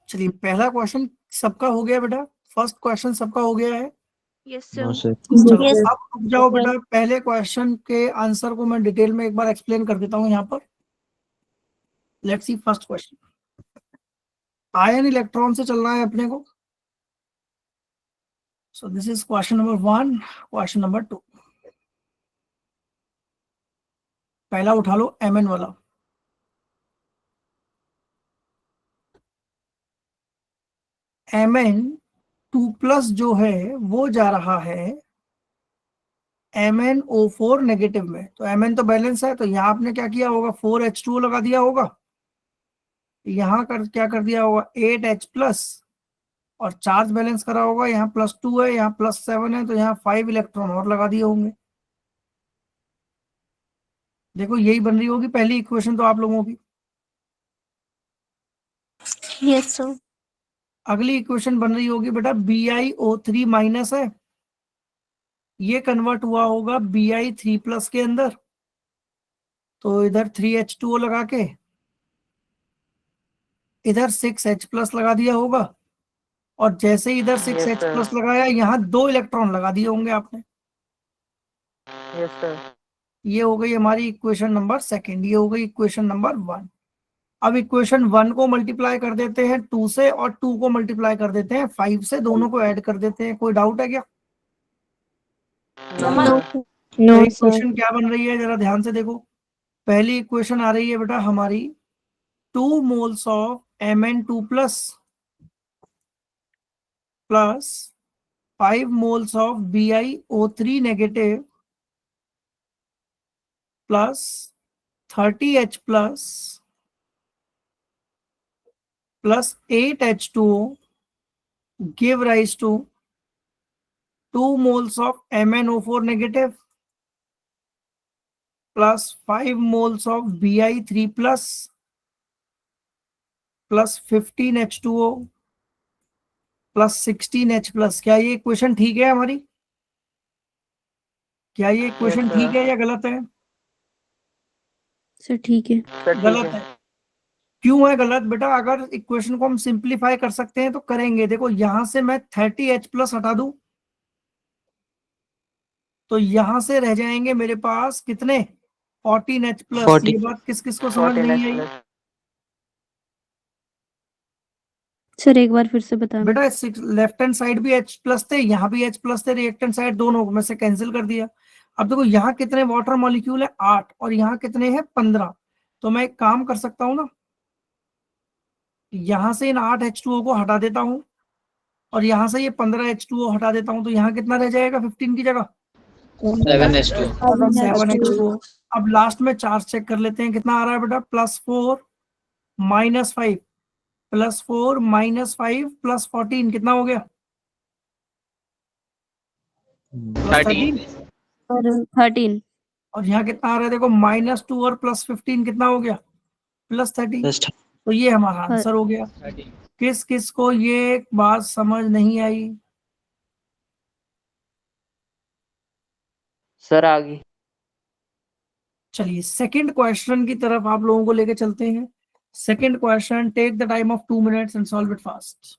चलिए पहला क्वेश्चन सबका हो गया बेटा, फर्स्ट क्वेश्चन सबका हो गया है। Yes no sir. सर। चलो अब रुक जाओ बेटा, पहले क्वेश्चन के आंसर को मैं डिटेल में एक बार एक्सप्लेन कर देता हूँ यहाँ पर। Let's see first question. Ion electron से चलना है अपने को। So this is question number 1। Question number 2, पहला उठा लो Mn वाला। Mn2+ जो है वो जा रहा है MnO4 नेगेटिव में। तो Mn तो बैलेंस है, तो यहाँ आपने क्या किया होगा, 4H2O लगा दिया होगा। यहाँ क्या कर दिया होगा, 8H+ और चार्ज बैलेंस करा होगा। यहाँ +2 है, यहाँ +7 है, तो यहाँ 5 इलेक्ट्रॉन और लगा दिए होंगे। देखो यही बन रही होगी पहली इक्वेशन तो आप लोगों की। Yes sir. अगली इक्वेशन बन रही होगी बेटा BiO3 माइनस है, ये कन्वर्ट हुआ होगा Bi3+ के अंदर। तो इधर 3H2O लगा के इधर 6H+ लगा दिया होगा, और जैसे ही इधर 6H+ लगाया, यहाँ 2 इलेक्ट्रॉन लगा दिए होंगे आपने। Yes sir. ये हो गई हमारी इक्वेशन नंबर 2, ये हो गई इक्वेशन नंबर 1। अब इक्वेशन 1 को मल्टीप्लाई कर देते हैं 2 से, और 2 को मल्टीप्लाई कर देते हैं 5 से, दोनों को ऐड कर देते हैं। कोई डाउट है क्या? No sir. इक्वेशन क्या बन रही है जरा ध्यान से देखो। पहली इक्वेशन आ रही है बेटा हमारी 2 moles of Mn2+ plus 5 moles of BiO3 negative plus 30H+ plus 8H2O give rise to 2 moles of MnO4 negative plus 5 moles of Bi3+ plus 15H2O plus 16H+। क्या ये इक्वेशन ठीक है हमारी? क्या ये इक्वेशन ठीक है या गलत है? सर ठीक है। गलत है। क्यों है गलत बेटा? अगर इक्वेशन को हम सिंप्लीफाई कर सकते हैं तो करेंगे। देखो यहां से मैं 30H+ हटा दूं तो यहां से रह जाएंगे मेरे पास कितने, 14H+। ये बात किस किस को समझ नहीं आई? सर एक बार फिर से बताना। बेटा लेफ्ट हैंड साइड भी H+ थे, यहाँ भी H+ थे, रिएक्टेंट साइड दोनों में से कैंसिल कर दिया। अब देखो यहाँ कितने वाटर मॉलिक्यूल है, 8, और यहाँ कितने हैं, 15। तो मैं एक काम कर सकता हूँ ना, यहां से इन 8H2O को हटा देता हूँ, और यहाँ से ये 15H2O हटा देता हूँ, तो यहाँ कितना रह जाएगा 15 की जगह, 7H2O। अब लास्ट में चार्ज चेक कर लेते हैं, कितना आ रहा है बेटा, +4 -5 +4 -5 +14 कितना हो गया, 13। 13। और यहाँ कितना आ रहा है देखो, -2 और +15 कितना हो गया, +30। तो ये हमारा आंसर हो गया। किस किस को ये बात समझ नहीं आई? सर आ गई। चलिए सेकंड क्वेश्चन की तरफ आप लोगों को लेके चलते हैं। Second question, take the time of 2 minutes and solve it fast.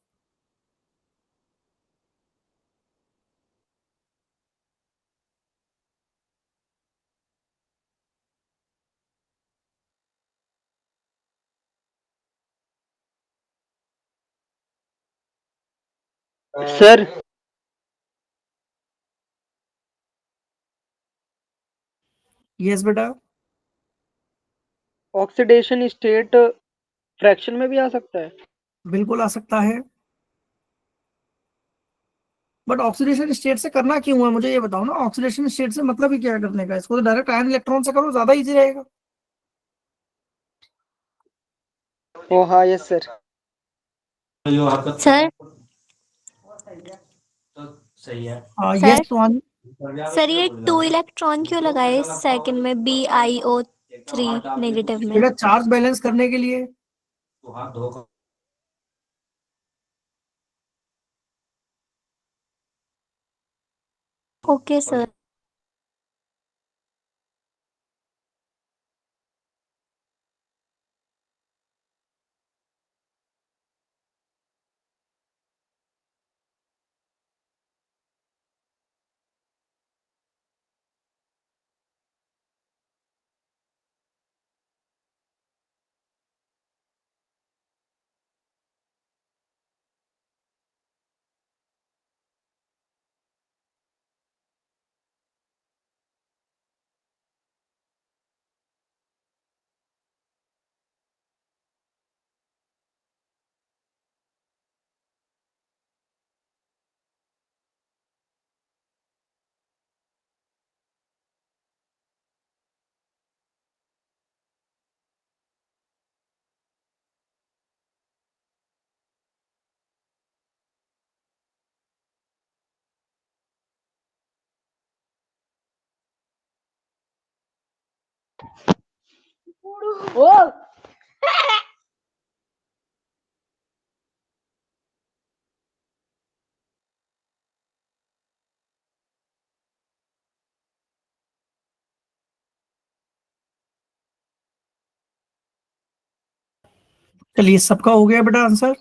Sir yes बेटा, ऑक्सीडेशन स्टेट फ्रैक्शन में भी आ सकता है? बिल्कुल आ सकता है, बट ऑक्सीडेशन स्टेट से करना क्यों है मुझे ये बताओ ना। ऑक्सीडेशन स्टेट से मतलब ही क्या है करने का, इसको तो डायरेक्ट आयन इलेक्ट्रॉन से करो, ज्यादा इजी रहेगा। ओ हाँ, yes sir. Sir yes sir Suhani. Sir ये 2 इलेक्ट्रॉन क्यों लगाए सेकंड में BiO3 नेगेटिव में? बेटा चार्ज बैलेंस करने के लिए। Okay sir. चलिए सबका हो गया बेटा आंसर।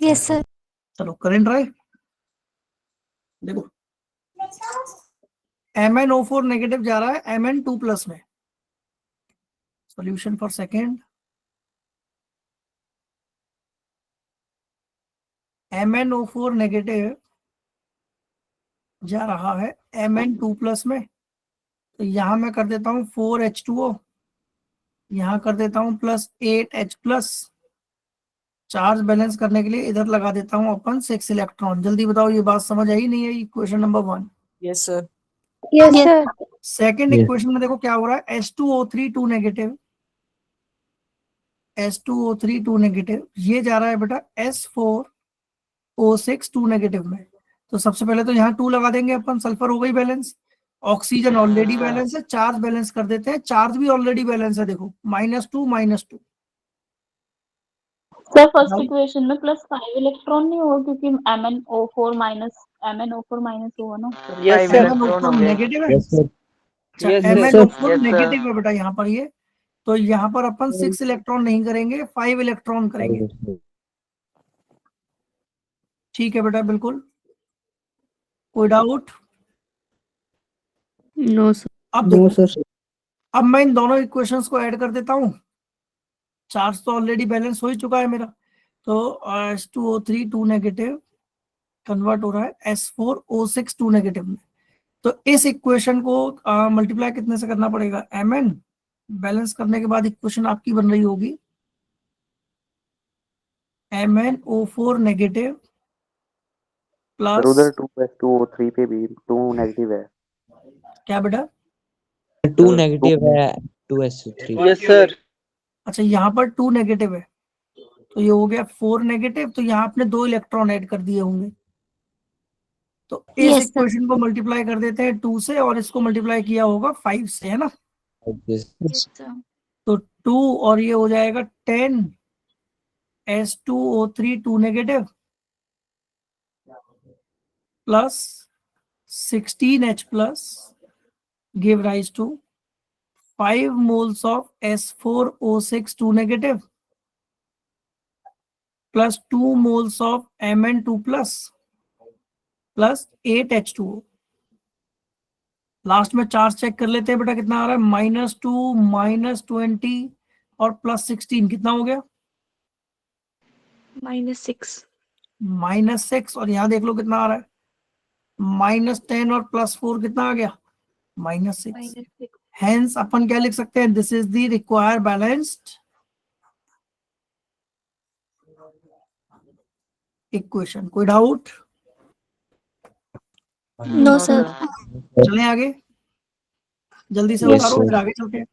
Yes sir. चलो करें ट्राई। देखो MnO4 नेगेटिव जा रहा है Mn2 प्लस में। Solution for second, MnO4 negative जा रहा है Mn2 प्लस में। तो यहां मैं कर देता हूं 4H2O, यहां कर देता हूं plus 8H plus. Charge balance करने के लिए इधर लगा देता हूं अपन 6 इलेक्ट्रॉन। जल्दी बताओ ये बात समझ आई नहीं आई? Question number 1। Yes sir. Yes sir. Second Yes. Equation में देखो क्या हो रहा है, H2O3 2 नेगेटिव, H2O3 2 नेगेटिव, ये जा रहा है बेटा S4O6 2 नेगेटिव में। तो सबसे पहले तो यहाँ 2 लगा देंगे अपन, सल्फर हो गई बैलेंस। ऑक्सीजन ऑलरेडी बैलेंस है, चार्ज बैलेंस कर देते हैं। चार्ज भी ऑलरेडी बैलेंस है, देखो -2 -2। सर फर्स्ट इक्वेशन में +5 इलेक्ट्रॉन नहीं होगा क्योंकि MnO4 माइनस होगा ना? Yes sir. MnO4 नेगेटिव है। Yes sir. अच्छा Yes, sir. MnO4 Yes, sir. Negative है बेटा यहाँ पर ये। तो यहाँ पर अपन 6 इलेक्ट्रॉन नहीं करेंगे, 5 इलेक्ट्रॉन करेंगे। ठीक है बेटा, बिल्कुल कोई डाउट? No sir. अब देखो, अब मैं इन दोनों इक्वेशंस को ऐड कर देता हूँ। चार्ज तो ऑलरेडी बैलेंस हो ही चुका है मेरा। तो H2O3 2 नेगेटिव कन्वर्ट हो रहा है S4O6 2 नेगेटिव में। तो इस इक्वेशन को मल्टीप्लाई कितने से करना पड़ेगा? Mn बैलेंस करने के बाद इक्वेशन आपकी बन रही होगी MnO4 नेगेटिव प्लस उधर 2S2O3 पे भी 2 नेगेटिव है। क्या बेटा? 2 नेगेटिव है 2s3। Yes sir. अच्छा यहाँ पर 2 नेगेटिव है, तो ये हो गया 4 नेगेटिव। तो यहाँ आपने 2 इलेक्ट्रॉन ऐड कर दिए होंगे। तो इस Yes, sir. इक्वेशन को मल्टीप्लाई कर देते हैं 2 से, और इसको मल्टीप्लाई किया होगा 5 से, है ना? तो 2 और ये हो जाएगा 10 S2O3 2 negative plus 16H plus give rise to 5 moles of S4O6 2 negative plus 2 moles of Mn2 plus 8 H2O। Last में चार्ज चेक कर लेते हैं बेटा, कितना आ रहा है, -2 -20 और +16, कितना हो गया, -6। -6। और यहाँ देख लो कितना आ रहा है, -10 और +4 कितना आ गया, -6। -6। हेंस अपन क्या लिख सकते हैं, this is the required balanced equation. कोई डाउट? No sir. चलें आगे, जल्दी से Yes, उतारो, sir. फिर आगे चलते हैं।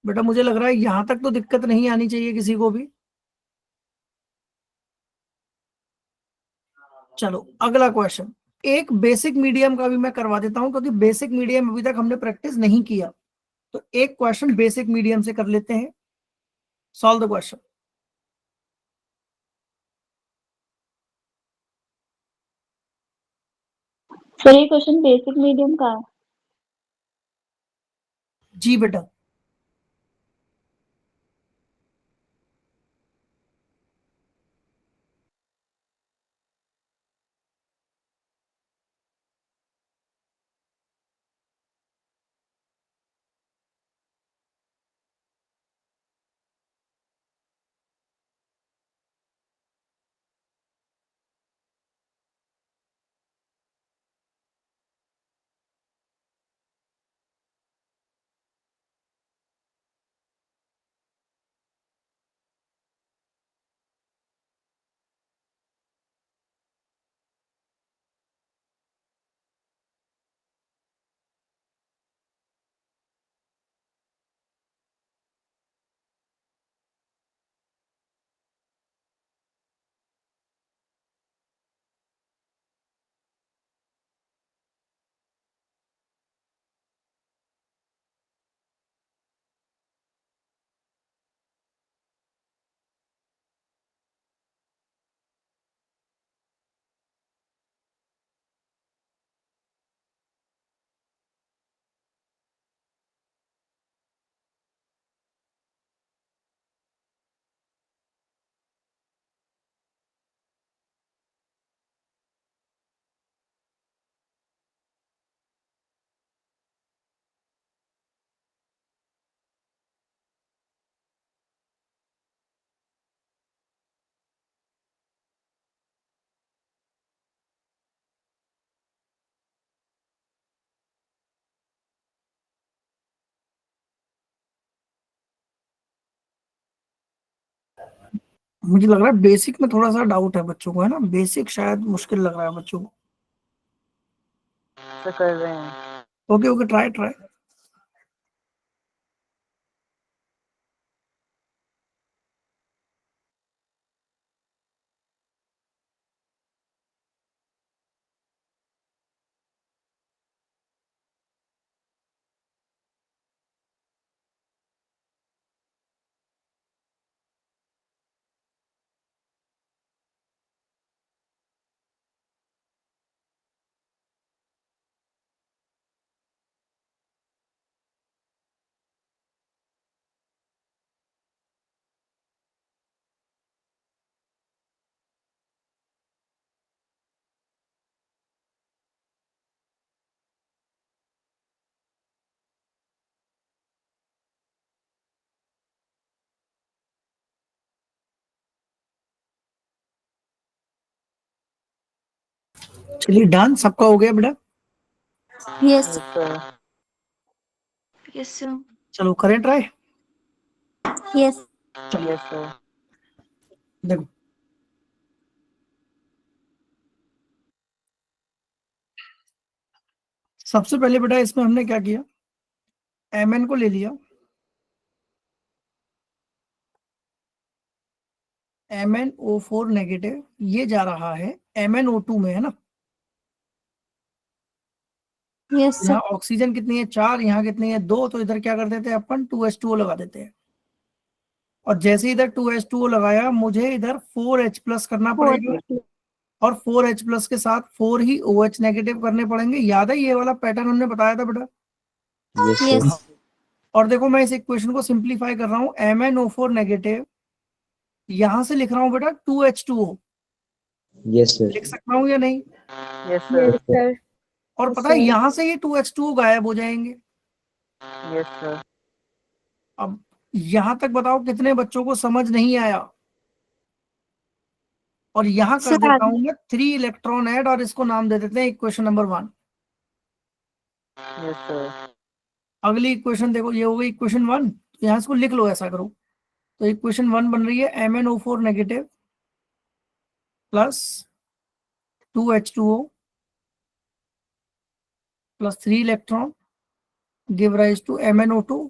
बेटा मुझे लग रहा है यहां तक तो दिक्कत नहीं आनी चाहिए किसी को भी। चलो अगला क्वेश्चन, एक बेसिक मीडियम का भी मैं करवा देता हूं, क्योंकि बेसिक मीडियम अभी तक हमने प्रैक्टिस नहीं किया, तो एक क्वेश्चन बेसिक मीडियम से कर लेते हैं। Solve the question. सर ये क्वेश्चन बेसिक मीडियम का है। जी बेटा, मुझे लग रहा है बेसिक में थोड़ा सा डाउट है बच्चों को, है ना, बेसिक शायद मुश्किल लग रहा है बच्चों को। कर रहे हैं। Okay okay, try try. चलिए डन, सबका हो गया बेटा। Yes yes sir. चलो करें ट्राई। यस। Yes sir. देखो सबसे पहले बेटा इसमें हमने क्या किया, Mn को ले लिया, MnO4 नेगेटिव, ये जा रहा है MnO2 में, है ना। Yes sir. यहाँ ऑक्सीजन कितनी है, 4, यहाँ कितनी है, 2, तो इधर क्या कर देते हैं अपन, 2H2O लगा देते हैं। और जैसे इधर 2H2O लगाया, मुझे इधर 4H प्लस करना पड़ेगा, और 4H प्लस के साथ 4 ही OH नेगेटिव करने पड़ेंगे। याद है ये वाला पैटर्न हमने बताया था बेटा? यस और देखो मैं इस इक्वेशन को सिंप्लीफाई कर रहा हूँ, MnO4 नेगेटिव, यहां से लिख रहा हूँ बेटा 2H2O। Yes sir. लिख सकता हूँ या नहीं? Yes sir. सर और पता है यहां से ये 2H2O गायब हो जाएंगे। Yes sir. अब यहां तक बताओ कितने बच्चों को समझ नहीं आया? और यहां कर देता हूं मैं 3 इलेक्ट्रॉन ऐड, और इसको नाम दे देते हैं इक्वेशन नंबर 1। Yes sir. अगली इक्वेशन देखो, ये हो गई इक्वेशन 1, तो यहां इसको लिख लो, ऐसा करो। तो इक्वेशन 1 बन रही है MnO4 negative plus 2H2O plus 3 electron give rise to MnO2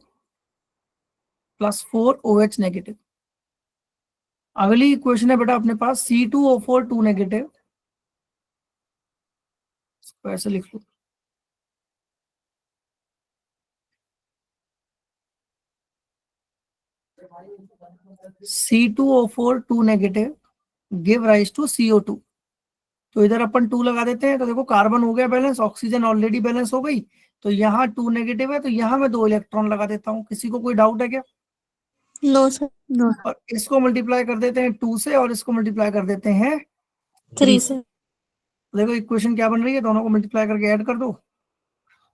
plus 4 OH negative. अगली इक्वेशन है बेटा अपने पास C2O4 2 नेगेटिव, इसको ऐसे लिख लो, C2O4 2 negative give rise to CO2। तो इधर अपन 2 लगा देते हैं, तो देखो कार्बन हो गया बैलेंस, ऑक्सीजन ऑलरेडी बैलेंस हो गई, तो यहाँ 2 नेगेटिव है, तो यहाँ मैं 2 इलेक्ट्रॉन लगा देता हूँ। किसी को कोई डाउट है क्या? No sir. नो और इसको मल्टीप्लाई कर देते हैं 2 से, और इसको मल्टीप्लाई कर देते हैं 3 से। से। देखो इक्वेशन क्या बन रही है, दोनों को मल्टीप्लाई करके ऐड कर दो,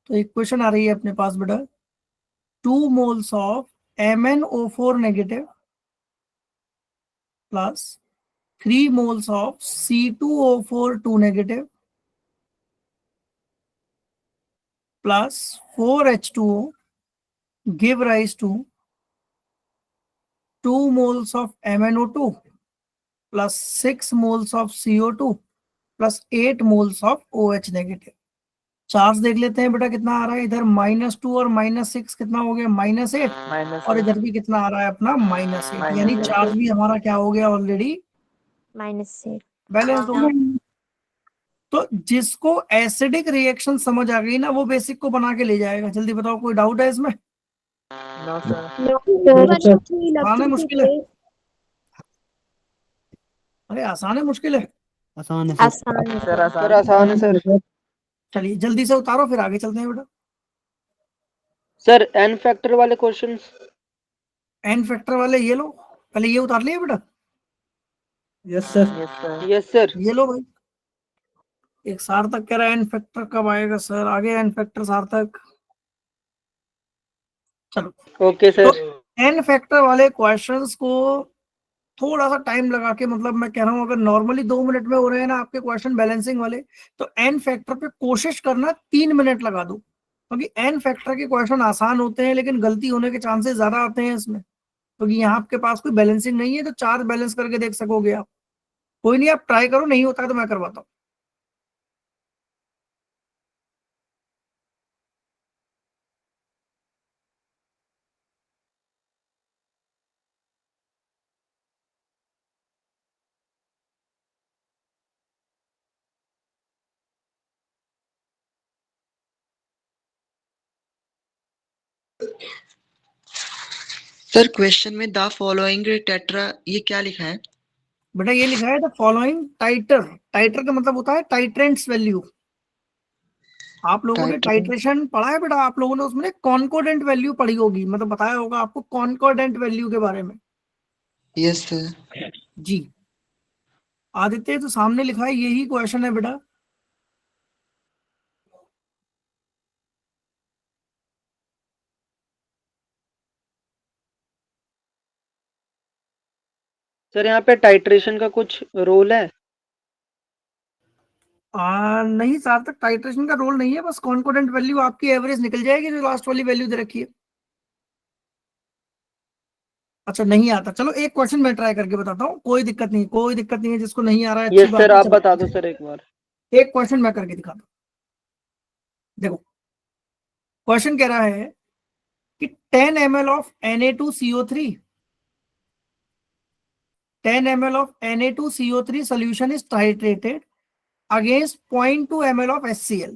तो इक्वेशन आ रही है अपने पास बेटा 2 moles of MnO4 negative plus 3 moles of C2O4 2 negative plus 4H2O give rise to 2 moles of MnO2 plus 6 moles of CO2 plus 8 moles of OH negative। Charge देख लेते हैं बेटा कितना आ रहा है इधर, -2 और -6 कितना हो गया, -8, और इधर भी कितना आ रहा है अपना -8, यानी चार्ज भी हमारा क्या हो गया ऑलरेडी, -8 बैलेंस हो गया। तो जिसको एसिडिक रिएक्शन समझ आ गई ना, वो बेसिक को बना के ले जाएगा। जल्दी बताओ, कोई डाउट है इसमें? No sir. आसान है मुश्किल है? अरे आसान है मुश्किल है? आसान है आसान है सर आसान है सर। चलिए जल्दी से उतारो, फिर आगे चलते हैं बेटा। सर n फैक्टर वाले क्वेश्चंस। एन फैक्टर वाले ये लो, पहले ये उतार लिया बेटा। Yes sir. Yes sir. ये लो भाई। एक सार्थक कह रहा है एन फैक्टर कब आएगा सर, आगे एन फैक्टर सार्थक। चलो ओके तो सर। एन फैक्टर वाले क्वेश्चंस को थोड़ा सा टाइम लगा के, मतलब मैं कह रहा हूं अगर नॉर्मली 2 मिनट में हो रहे हैं ना आपके क्वेश्चन बैलेंसिंग वाले, तो एन फैक्टर पे कोशिश करना 3 मिनट लगा दो, क्योंकि एन फैक्टर के क्वेश्चन आसान होते हैं लेकिन गलती होने के चांसेस ज्यादा आते हैं इसमें, क्योंकि यहाँ आपके पास कोई बैलेंसिंग नहीं है, तो 4 बैलेंस करके देख सकोगे आप। कोई नहीं, आप ट्राई करो, नहीं होता है तो मैं करवाता हूँ। सर क्वेश्चन में द फॉलोइंग टेट्रा ये क्या लिखा है? बेटा ये लिखा है द फॉलोइंग टाइटर। टाइटर का मतलब होता है टाइट्रेंट्स वैल्यू। आप लोगों ने टाइट्रेशन पढ़ा है बेटा, आप लोगों ने उसमें कॉन्कोर्डेंट वैल्यू पढ़ी होगी, मतलब बताया होगा आपको कॉन्कोर्डेंट वैल्यू के बारे में। Yes sir. जी आदित्य, तो सामने लिखा है यही क्वेश्चन है बेटा। सर यहाँ पे टाइट्रेशन का कुछ रोल है? नहीं सार्थक, टाइट्रेशन का रोल नहीं है, बस कॉन्कोर्डेंट वैल्यू आपकी एवरेज निकल जाएगी जो लास्ट वाली वैल्यू दे रखी है। अच्छा नहीं आता, चलो एक क्वेश्चन मैं ट्राई करके बताता हूँ, कोई दिक्कत नहीं, कोई दिक्कत नहीं है, जिसको नहीं आ रहा है यस सर, आप बता दो सर एक बार। एक क्वेश्चन मैं करके दिखाता हूँ। देखो क्वेश्चन कह रहा है कि 10 ml of Na2CO3 10 ml of Na2CO3 solution is titrated against 0.2 ml of HCl।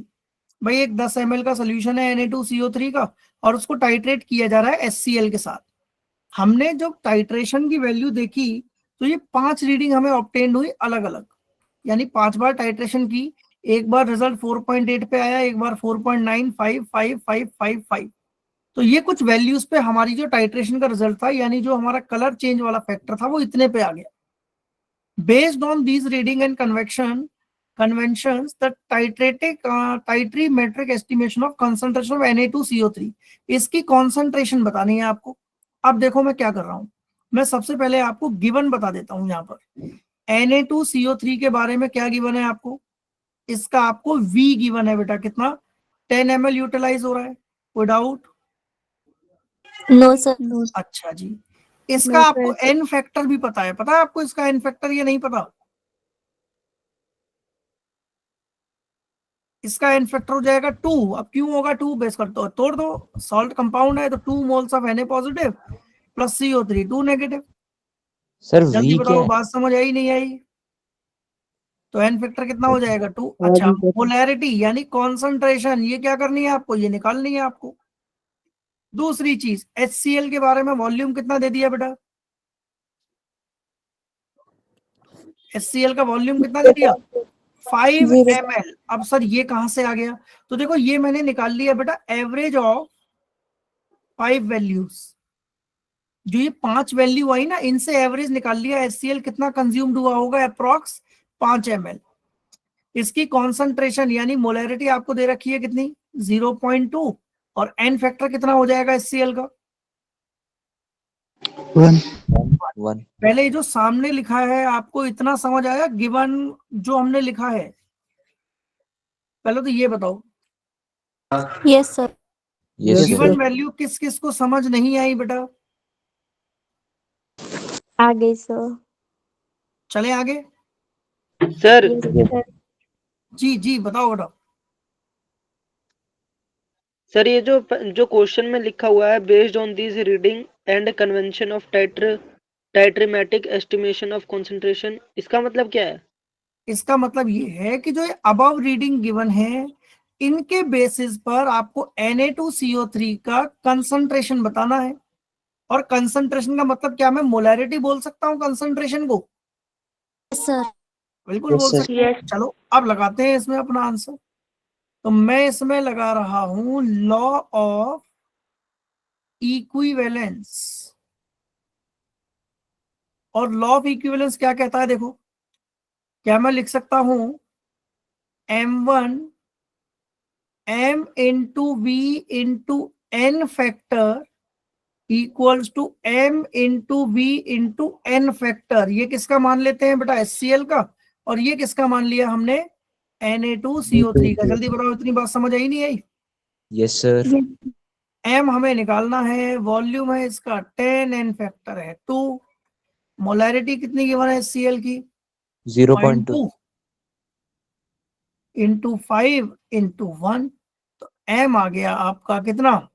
भाई एक 10 ml का सोल्यूशन है Na2CO3 का, और उसको टाइट्रेट किया जा रहा है HCl के साथ। हमने जब टाइट्रेशन की वैल्यू देखी तो ये 5 रीडिंग हमें ऑब्टेन हुई अलग अलग, यानी 5 बार टाइट्रेशन की, एक बार रिजल्ट 4.8 पे आया, एक बार 4.9, 5, 5, 5, 5, 5। तो ये कुछ वैल्यूज पे हमारी जो टाइट्रेशन का रिजल्ट था, यानी जो हमारा कलर चेंज वाला फैक्टर था, वो इतने पे आ गया। Based on these reading and conventions, the titrimetric estimation of concentration of Na2CO3, इसकी कॉन्सेंट्रेशन बतानी है आपको। अब देखो मैं क्या कर रहा हूं, मैं सबसे पहले आपको गिवन बता देता हूं। यहाँ पर Na2CO3 के बारे में क्या गिवन है आपको, इसका आपको V गिवन है बेटा, कितना 10 ml यूटिलाइज हो रहा है, कोई डाउट? No sir. अच्छा जी, इसका No, आपको sir. एन फैक्टर भी पता है? पता है आपको इसका एन फैक्टर या नहीं पता? इसका एन फैक्टर हो जाएगा 2। अब क्यों होगा 2? बेस कर दो, तोड़ दो, सॉल्ट कंपाउंड है तो 2 moles of Na positive plus CO3 2 negative. Sir जल्दी वी क्या बताओ, है? बात समझ आई नहीं आई? तो एन फैक्टर कितना हो जाएगा 2। अच्छा, मोलैरिटी यानी कॉन्सेंट्रेशन, ये क्या करनी है आपको, ये निकालनी है आपको। दूसरी चीज, HCl के बारे में वॉल्यूम कितना दे दिया बेटा? HCl का वॉल्यूम कितना दे दिया? 5 ml। अब सर ये कहां से आ गया? तो देखो ये मैंने निकाल लिया बेटा एवरेज ऑफ 5 वैल्यूज। जो ये 5 वैल्यू आई ना, इनसे एवरेज निकाल लिया HCl कितना कंज्यूम्ड हुआ होगा, अप्रॉक्स 5 ml। इसकी कॉन्सेंट्रेशन यानी मोलैरिटी आपको दे रखी है कितनी, 0.2, और एन फैक्टर कितना हो जाएगा HCl का? 1 पहले जो सामने लिखा है आपको इतना समझ आया, गिवन जो हमने लिखा है? पहले तो ये बताओ, yes sir. Yes given sir. Value किस किस को समझ नहीं आई बेटा? आ गई सर। चले आगे। सर जी जी बताओ बेटा। सर ये जो क्वेश्चन में लिखा हुआ है, based on this reading and convention of titrimetric estimation of concentration, इसका मतलब क्या है? इसका मतलब ये है कि जो अबव रीडिंग गिवन है, इनके बेसिस पर आपको Na2CO3 का कंसंट्रेशन बताना है। और कंसंट्रेशन का मतलब क्या, मैं मोलैरिटी बोल सकता हूँ कंसंट्रेशन को? सर। बिल्कुल बोल सकते हैं। चलो अब लगाते हैं इसमें अपना आंसर। तो मैं इसमें लगा रहा हूं लॉ ऑफ इक्विवेलेंस। और लॉ ऑफ इक्विवेलेंस क्या कहता है, देखो क्या मैं लिख सकता हूं, M1 M into V into N factor equals to M into V into N factor. ये किसका मान लेते हैं बेटा, HCl का। और ये किसका मान लिया हमने, Na2CO3 का। जल्दी बताओ, इतनी बात समझ आई नहीं आई? Yes sir. M हमें निकालना है, वॉल्यूम है इसका 10, N फैक्टर है 2, मोलैरिटी कितनी गिवन है HCl की, 0.2 इंटू 5 इंटू 1। तो M आ गया आपका कितना,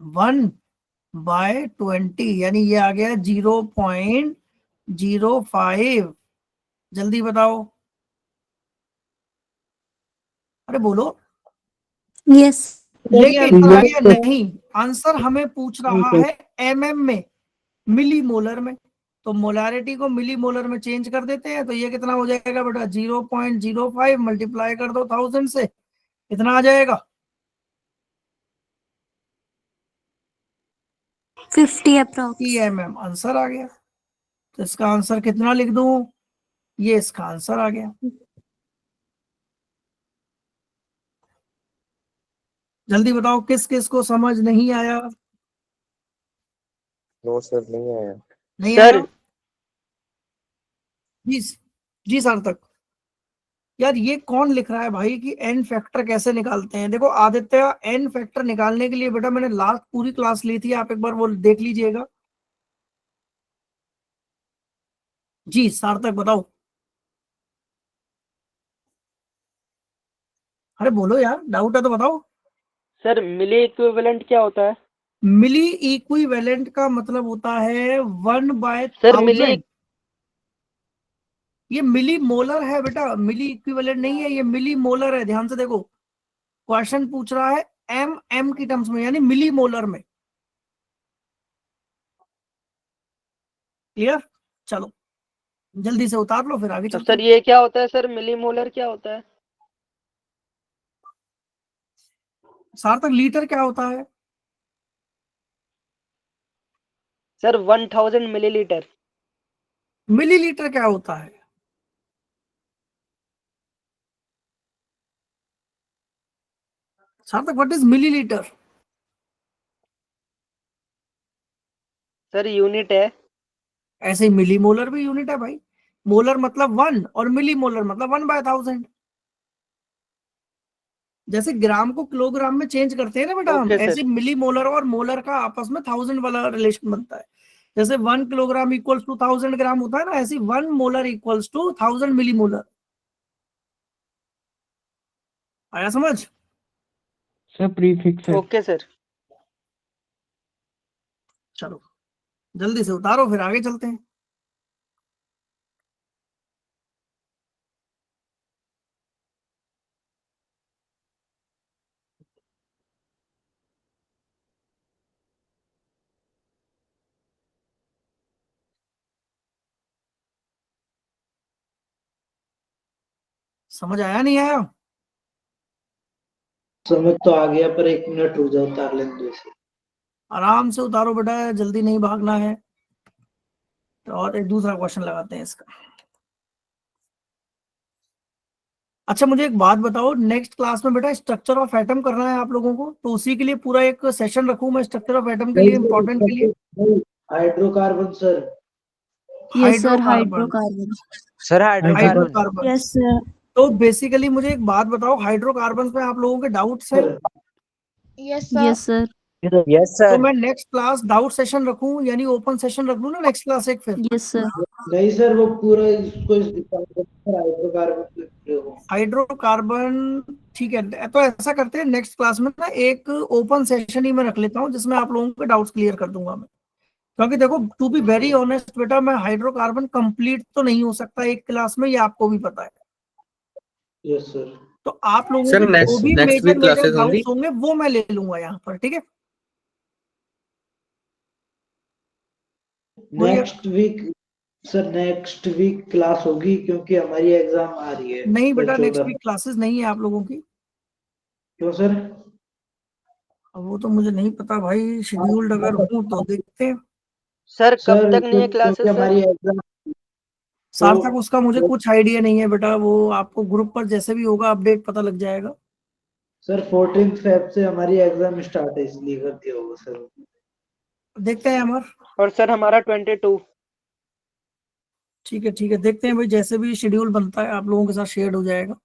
1/20, यानी ये आ गया 0.05। जल्दी बताओ, अरे बोलो। यस। लेकिन इतना आ गया नहीं, आंसर हमें पूछ रहा है MM में, मिली मोलर में। तो मोलारिटी को मिली मोलर में चेंज कर देते हैं। तो ये कितना हो जाएगा बेटा, 0.05 मल्टीप्लाई कर दो 1000 से, कितना आ जाएगा, 50 अप्रॉक्स। mm। आंसर आ गया। तो इसका आंसर कितना लिख दूं, ये इसका आंसर आ गया। जल्दी बताओ किस किस को समझ नहीं आया? नो सर नहीं आया। नहीं सर आया? जी जी सर तक। यार ये कौन लिख रहा है भाई कि एन फैक्टर कैसे निकालते हैं? देखो आदित्य, एन फैक्टर निकालने के लिए बेटा मैंने लास्ट पूरी क्लास ली थी, आप एक बार वो देख लीजिएगा। जी सार्थक बताओ। अरे बोलो यार, डाउट है तो बताओ। सर मिली इक्विवेलेंट क्या होता है? मिली इक्विवेलेंट का मतलब होता है 1/1000। सर मिली, ये मिली मोलर है बेटा, मिली इक्विवेलेंट नहीं है, ये मिली मोलर है। ध्यान से देखो, क्वेश्चन पूछ रहा है एम की टर्म्स में, यानी मिली मोलर में। क्लियर? चलो जल्दी से उतार लो फिर आगे तो चलते सर हैं। ये क्या होता है सर, मिलीमोलर क्या होता है? सार्थक लीटर क्या होता है? Sir 1000 millilitre. मिलीलीटर क्या होता है? सार्थक what is millilitre? Sir unit है। ऐसे ही मिलीमोलर भी यूनिट है भाई। मोलर मतलब वन और मिलीमोलर मतलब 1/1000। जैसे ग्राम को किलोग्राम में चेंज करते हैं ना बेटा हम, ओके ऐसे सर। मिलीमोलर और मोलर का आपस में 1000 वाला रिलेशन बनता है। जैसे 1 किलोग्राम इक्वल्स टू 1000 ग्राम होता है ना, ऐसे 1 मोलर इक्वल्स टू 1000 मिलीमोलर। आया समझ? सर प्रीफिक्स है। Okay sir. चलो जल्दी से उतारो फिर आगे चलते हैं। समझ आया नहीं आया? समझ तो आ गया, पर 1 मिनट रुक जाओ, उतार लेने दो इसे। आराम से उतारो बेटा, जल्दी नहीं भागना है। तो और एक दूसरा क्वेश्चन लगाते हैं इसका। अच्छा मुझे एक बात बताओ, नेक्स्ट क्लास में बेटा स्ट्रक्चर ऑफ एटम करना है आप लोगों को, तो उसी के लिए पूरा एक सेशन रखूं मैं स्ट्रक्चर ऑफ एटम के लिए, इंपॉर्टेंट के लिए? Hydrocarbon sir. Yes sir, hydrocarbon. Hydrocarbon. Sir hydrocarbon. Hydrocarbon. Yes sir. तो बेसिकली मुझे एक बात बताओ, हाइड्रोकार्बन पे आप लोगों के डाउट्स हैं? Yes sir. Yes sir. Yes तो सर। मैं नेक्स्ट क्लास डाउट सेशन रखूं, यानी ओपन सेशन रख लूं ना नेक्स्ट क्लास एक फिर? Yes sir. नहीं सर, वो पूरा इसको हाइड्रोकार्बन हो। हाइड्रोकार्बन। ठीक है, तो ऐसा करते हैं नेक्स्ट क्लास में ना एक ओपन सेशन ही मैं रख लेता हूँ, जिसमें आप लोगों के डाउट्स क्लियर कर दूंगा मैं। क्योंकि देखो टू बी वेरी ऑनेस्ट बेटा, मैं हाइड्रोकार्बन कंप्लीट तो नहीं हो सकता एक क्लास में, ये आपको भी पता है। Yes sir. तो आप लोगों सर के जो नेक्स्ट भी next major week major classes होंगी? डाउट्स होंगे वो मैं ले लूंगा यहाँ पर, ठीक है? बोलिए। Next week sir, next week class होगी क्योंकि हमारी एग्जाम आ रही है नहीं फिर बेटा, नेक्स्ट 14। वीक क्लासेस नहीं है आप लोगों की। क्यों सर? अब वो तो मुझे नहीं पता भाई, शेड्यूल्ड अगर हूँ तो देखते हैं। सर कब सर तक नहीं है क्योंकि क्लासेस सर? हमारी एग्जाम सार्थक उसका मुझे तो कुछ आइडिया नहीं है बेटा, वो आपको ग्रुप पर जैसे भी होगा अपडेट पता लग जाएगा। सर 14 फेब से हमारी एग्जाम स्टार्ट है, इसलिए कर दिया होगा सर। देखते हैं अमर। और सर हमारा 22। ठीक है ठीक है, देखते हैं भाई, जैसे भी शेड्यूल बनता है आप लोगों के साथ शेयर हो जाएगा।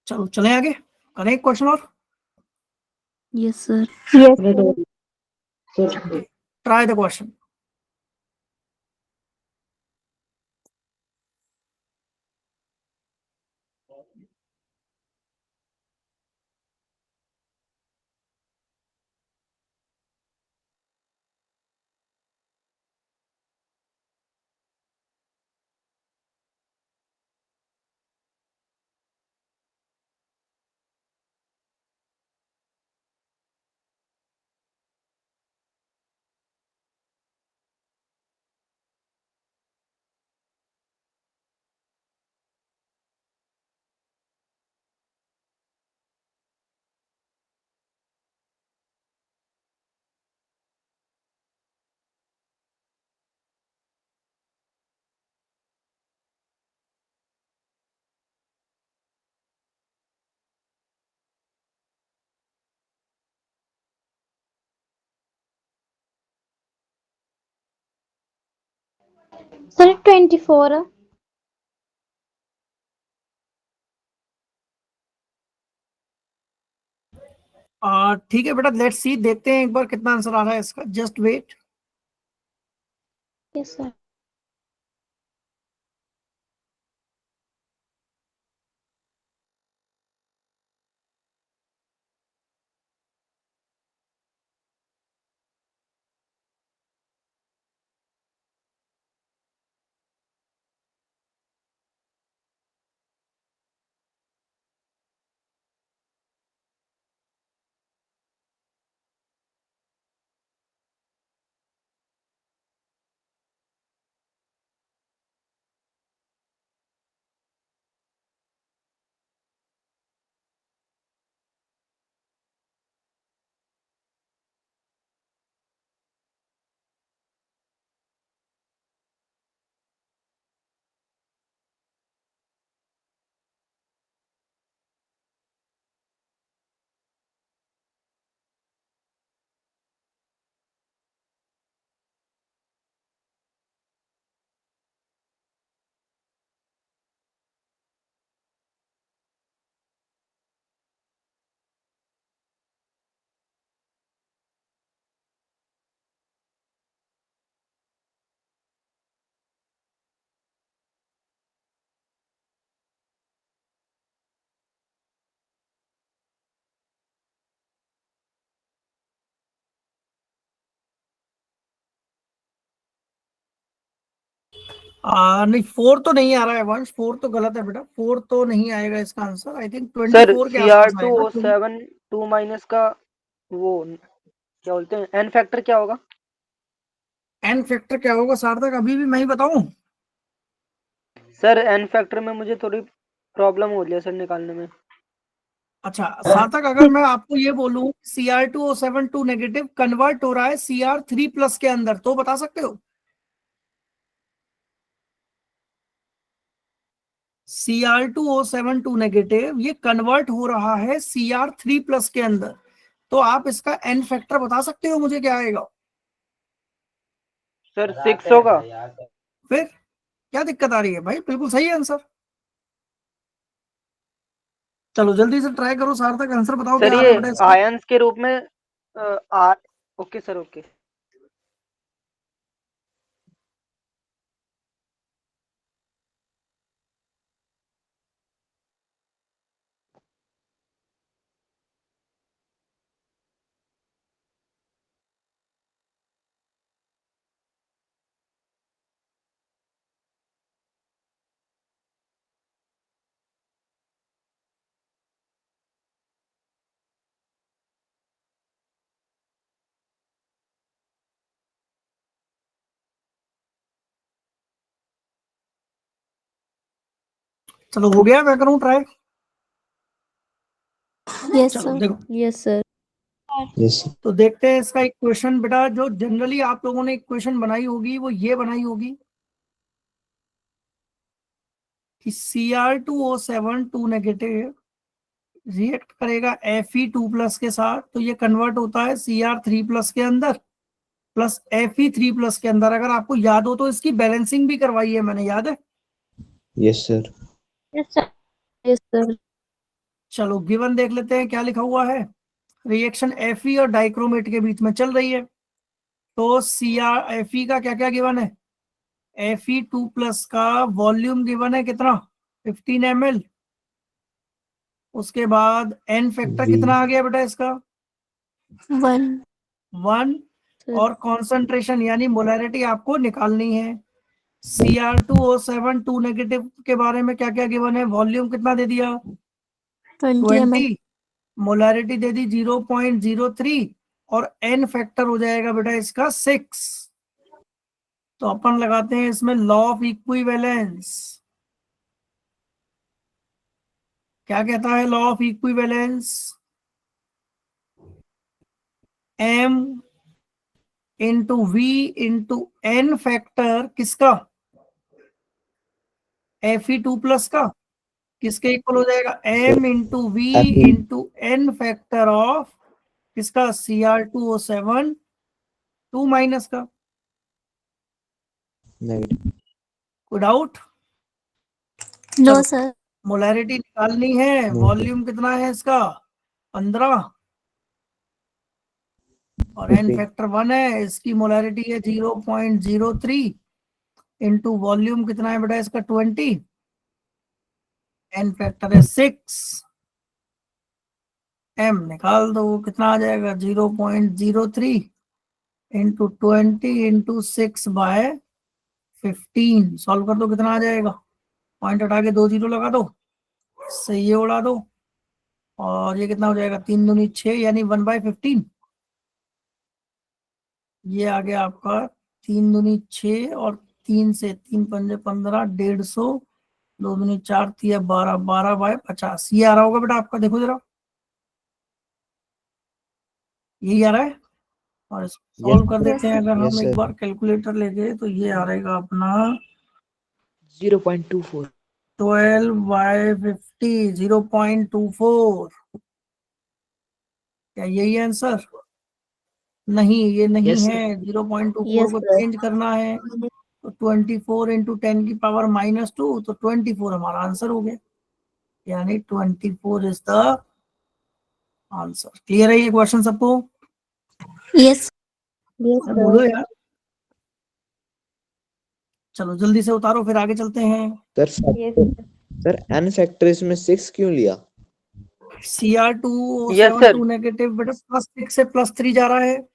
चलो चलें आगे, करें एक क्वेश्चन और। Yes sir. Yes sir. Sir चलिए ट्राई द क्वेश्चन। सर 24। ठीक है बेटा, लेट्स सी, देखते हैं एक बार कितना आंसर आ रहा है इसका, जस्ट वेट। Yes sir. नहीं 4 तो नहीं आ रहा है वंश, 4 तो गलत है बेटा, 4 तो नहीं आएगा इसका आंसर। आई थिंक सर 24 के आसपास आएगा। CR2O7 2 माइनस का वो क्या बोलते हैं, एन फैक्टर क्या होगा? एन फैक्टर क्या होगा सार्थक, अभी भी मैं ही बताऊं? सर एन फैक्टर में मुझे थोड़ी प्रॉब्लम हो रही है सर निकालने में। अच्छा सार्थक, अगर मैं आपको ये बोलूं Cr2O7 2 नेगेटिव कन्वर्ट हो रहा है Cr3 प्लस के अंदर, तो बता सकते हो? Cr2O7 2 नेगेटिव ये कन्वर्ट हो रहा है Cr3 प्लस के अंदर, तो आप इसका एन फैक्टर बता सकते हो मुझे क्या आएगा? सर 6 होगा। फिर क्या दिक्कत आ रही है भाई, बिल्कुल सही आंसर। चलो जल्दी से ट्राई करो सार्थक, आंसर बताओ सर क्या आ ये रहा है बेटा इसका? आयंस के रूप में ओके सर ओके। चलो हो गया, मैं करूँ ट्राई? यस चलो सर। देखो, यस सर। यस तो देखते हैं इसका एक क्वेश्चन बेटा, जो जनरली आप लोगों ने एक क्वेश्चन बनाई होगी वो ये बनाई होगी कि Cr2O7 2 नेगेटिव रिएक्ट करेगा Fe2 प्लस के साथ, तो ये कन्वर्ट होता है Cr3 प्लस के अंदर प्लस Fe3 प्लस के अंदर। अगर आपको याद हो तो इसकी बैलेंसिंग भी करवाई है मैंने, याद है? Yes sir. Yes sir. चलो गिवन देख लेते हैं क्या लिखा हुआ है। रिएक्शन Fe और डाइक्रोमेट के बीच में चल रही है, तो Fe का क्या क्या गिवन है? Fe2 प्लस का वॉल्यूम गिवन है कितना, 15 ml। उसके बाद एन फैक्टर वी कितना आ गया बेटा इसका? 1 1। और कॉन्सेंट्रेशन यानी मोलैरिटी आपको निकालनी है। Cr2O7 2 नेगेटिव के बारे में क्या क्या गिवन है? वॉल्यूम कितना दे दिया? 20 ml। 20। मोलैरिटी दे दी 0.03 और एन फैक्टर हो जाएगा बेटा इसका 6। तो अपन लगाते हैं इसमें लॉ ऑफ इक्विवेलेंस। क्या कहता है law of equivalence? m into v into N factor किसका? Fe2 प्लस का, किसके इक्वल हो जाएगा? m into v into N factor of किसका? Cr2O7 2 माइनस का। नेगेटिव। कोई डाउट? नो चलो सर। मोलैरिटी निकालनी है, वॉल्यूम कितना है इसका? 15 और एन फैक्टर 1 है, इसकी मोलैरिटी है 0.03 इंटू वॉल्यूम कितना है बेटा इसका? 20। एन फैक्टर है 6। एम निकाल दो, कितना आ जाएगा? 0.03 इंटू 20 इंटू 6 बाय 15। सॉल्व कर दो, कितना आ जाएगा? पॉइंट हटा के 2 जीरो लगा दो, सही ये उड़ा दो, और ये कितना हो जाएगा? 3 दूनी 6 यानी 1/15। ये आ गया आपका 3 दूनी 6 और 3 से 3 पंजे 15, 150, 2 दूनी 4 3 12, 12/50 ये आ रहा होगा बेटा आपका। देखो जरा, यही आ रहा है। और इसको सॉल्व कर देते हैं अगर हम एक बार कैलकुलेटर लेके, तो ये आ रहेगा अपना 0.24। 12/50 0.24। क्या यही आंसर? नहीं, ये नहीं Yes, है। 0.24 यस को सर। चेंज करना है तो 24 इंटू 10 की पावर -2, तो 24 हमारा आंसर हो गया, यानी 24 इज द आंसर। क्लियर है ये क्वेश्चन सबको? यस। यस अरे सर। बोलो यार, चलो जल्दी से उतारो फिर आगे चलते हैं। सर एन फैक्टर इसमें 6 क्यों लिया? Yes Cr2O7 sir. 2 नेगेटिव बेटा +6 से +3 जा रहा है,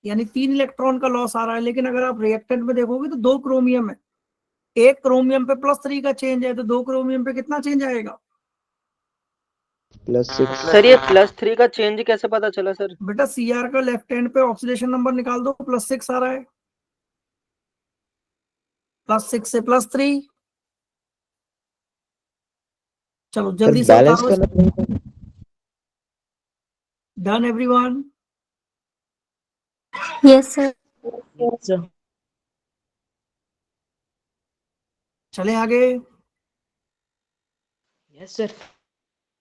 यानी 3 इलेक्ट्रॉन का लॉस आ रहा है। लेकिन अगर आप रिएक्टेंट में देखोगे तो 2 क्रोमियम है, एक क्रोमियम पे +3 का चेंज है तो 2 क्रोमियम पे कितना चेंज आएगा? +6। सर ये +3 का चेंज कैसे पता चला सर? बेटा Cr का लेफ्ट हैंड पे ऑक्सीडेशन नंबर निकाल दो, +6 आ रहा है, +6 से +3। चलो जल्दी से बैलेंस उतारो। करना। Done everyone? Yes sir. चले आगे। Yes sir.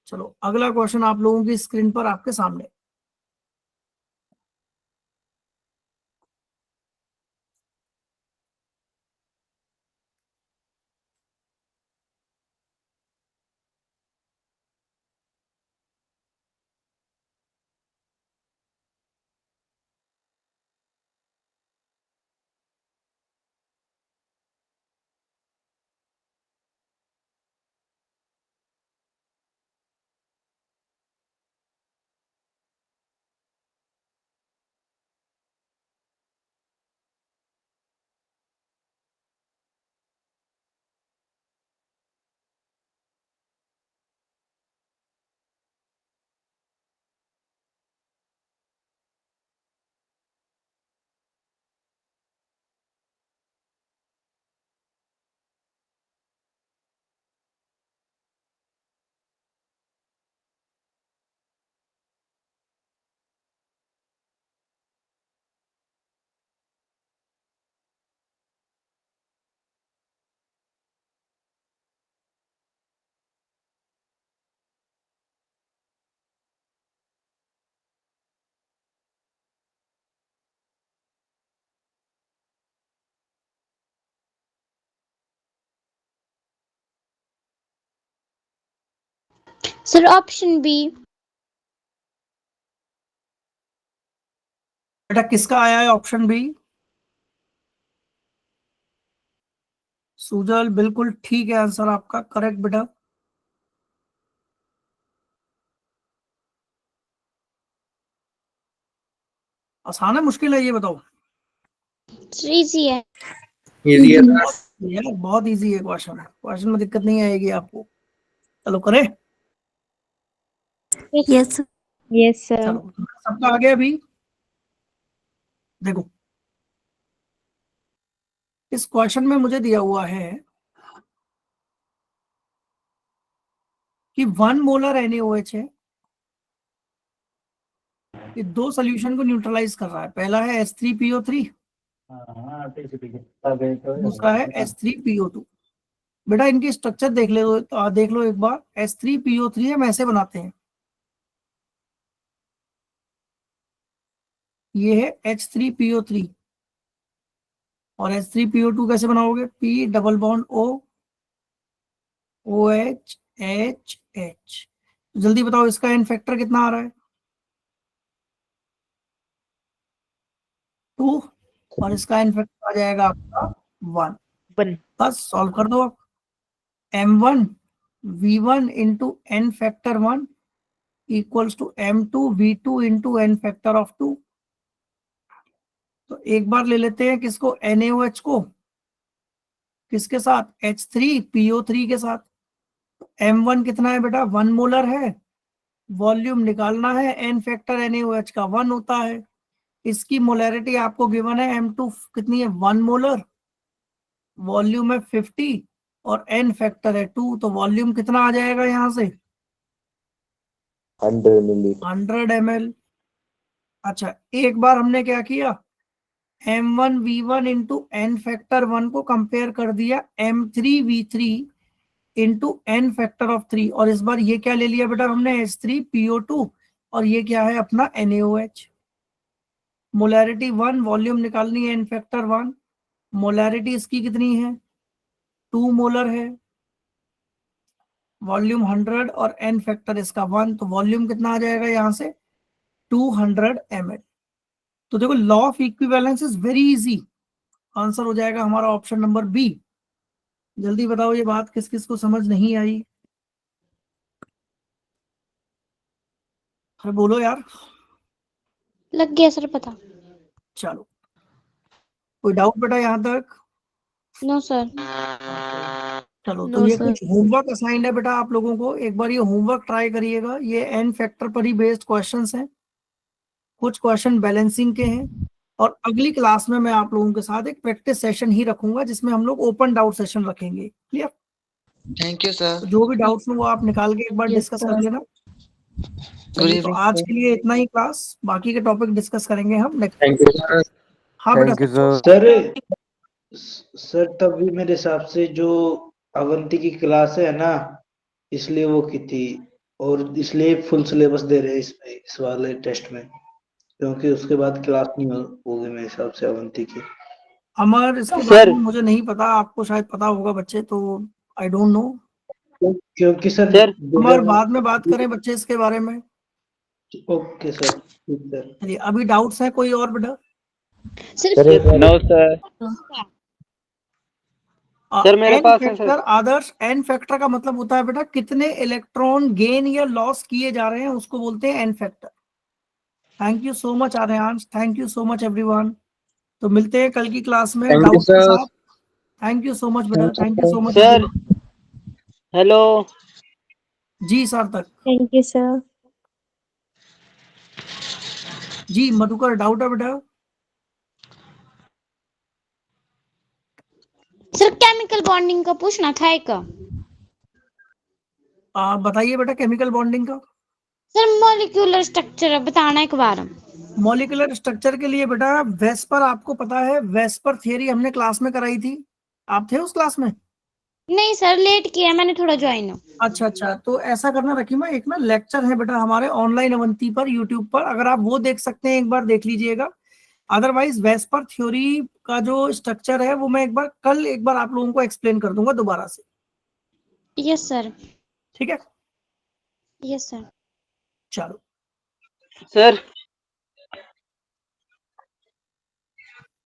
चलो अगला क्वेश्चन आप लोगों की स्क्रीन पर आपके सामने। Sir option B. बेटा किसका आया है ऑप्शन बी? सुजल बिल्कुल ठीक है, आंसर आपका करेक्ट बेटा। आसान है मुश्किल है ये बताओ? सर इजी है। इजी है यार बहुत इजी है क्वेश्चन, क्वेश्चन में दिक्कत नहीं आएगी आपको। चलो करें। Yes sir. Yes sir. चलो सबका आ गया अभी। देखो इस क्वेश्चन में मुझे दिया हुआ है कि 1 मोलर NaOH है, ये 2 सॉल्यूशन को न्यूट्रलाइज कर रहा है। पहला है H3PO3, दूसरा है H3PO2। बेटा इनकी स्ट्रक्चर देख लो, देख लो एक बार। H3PO3 हम ऐसे बनाते हैं, ये है H3PO3 और H3PO2 कैसे बनाओगे? P double bond O OH HH। जल्दी बताओ इसका एन फैक्टर कितना आ रहा है? 2 और इसका एन फैक्टर आ जाएगा आपका 1। बस सॉल्व कर दो आप। M1 V1 into N factor 1 equals to M2 V2 into N factor of 2। तो एक बार ले लेते हैं किसको? NaOH को। किसके साथ? H3PO3 के साथ। M1 कितना है बेटा? 1 मोलर है। वॉल्यूम निकालना है, एन फैक्टर NaOH का 1 होता है। इसकी मोलैरिटी आपको गिवन है M2 कितनी है? 1 मोलर। वॉल्यूम है 50 और एन फैक्टर है 2, तो वॉल्यूम कितना आ जाएगा यहाँ से? 100 मिलीलीटर। 100 ml। अच्छा एक बार हमने क्या किया? M1 V1 into N factor 1 को कंपेयर कर दिया M3 V3 into N factor of 3, और इस बार ये क्या ले लिया बेटा हमने? H3PO2 और ये क्या है अपना? NaOH। मोलैरिटी 1, वॉल्यूम निकालनी है एन फैक्टर 1। मोलैरिटी इसकी कितनी है? 2 मोलर है। वॉल्यूम 100 और एन फैक्टर इसका 1, तो वॉल्यूम कितना आ जाएगा यहाँ से? 200 ml। तो देखो law of equivalence is very easy, answer हो जाएगा हमारा ऑप्शन नंबर बी। जल्दी बताओ ये बात किस किस को समझ नहीं आई? अरे बोलो यार। लग गया सर पता। चलो कोई डाउट बेटा यहाँ तक? No, sir. चलो तो No, ये sir. कुछ होमवर्क असाइंड है बेटा आप लोगों को, एक बार ये होमवर्क ट्राई करिएगा। ये एन फैक्टर पर ही बेस्ड क्वेश्चंस हैं, कुछ क्वेश्चन बैलेंसिंग के हैं, और अगली क्लास में मैं आप लोगों के साथ एक प्रैक्टिस सेशन ही रखूंगा जिसमें हम लोग ओपन डाउट सेशन रखेंगे। क्लियर? Thank you sir. तो जो भी डाउट्स हो वो आप निकाल के एक बार Yes, डिस्कस कर sir. लेना। गुड चलिए तो इवनिंग आज के लिए इतना ही क्लास, बाकी के टॉपिक डिस्कस करेंगे हम नेक्स्ट। Thank you sir. हाँ बेटा। Thank you sir. सर तभी मेरे हिसाब से जो अवंती की क्लास है ना, इसलिए वो की थी, और इसलिए फुल सिलेबस दे रहे हैं इसमें, इस वाले टेस्ट में, क्योंकि उसके बाद क्लास नहीं होगी मेरे हिसाब से अवंती की। अमर इसके सर। बारे में मुझे नहीं पता, आपको शायद पता होगा बच्चे, तो आई डोंट नो। क्योंकि सर सर। अमर बाद में बात करें बच्चे इसके बारे में। ओके सर, ठीक सर। चलिए अभी डाउट्स है कोई और बेटा? Sir, no sir. सर मेरे एन पास है factor sir. Adarsh, N factor का मतलब होता है बेटा कितने इलेक्ट्रॉन गेन या लॉस किए जा रहे हैं, उसको बोलते हैं N factor. Thank you so much Aryansh, thank you so much everyone. तो मिलते हैं कल की क्लास में थैंक यू डाउट्स के सर। साथ। थैंक यू सो मच बेटा, thank you so much sir. Hello. जी सार्थक। Thank you, sir. जी मधुकर, डाउट है बेटा? सर केमिकल बॉन्डिंग का पूछना था एक। बताइए बेटा केमिकल बॉन्डिंग का। सर मॉलिक्यूलर स्ट्रक्चर बताना एक बार। मॉलिक्यूलर स्ट्रक्चर के लिए बेटा वेस्पर, आपको पता है वेस्पर थियरी हमने क्लास में कराई थी, आप थे उस क्लास में? नहीं सर, लेट किया मैंने थोड़ा ज्वाइन। अच्छा अच्छा, तो ऐसा करना रखिमा, एक ना लेक्चर है बेटा हमारे ऑनलाइन अवंती पर यूट्यूब पर, अगर आप वो देख सकते हैं एक बार देख लीजिएगा। अदरवाइज वेस्पर थ्योरी का जो स्ट्रक्चर है वो मैं एक बार कल एक बार आप लोगों को एक्सप्लेन कर दूंगा दोबारा से। Yes sir. ठीक है, यस सर। चलो। सर।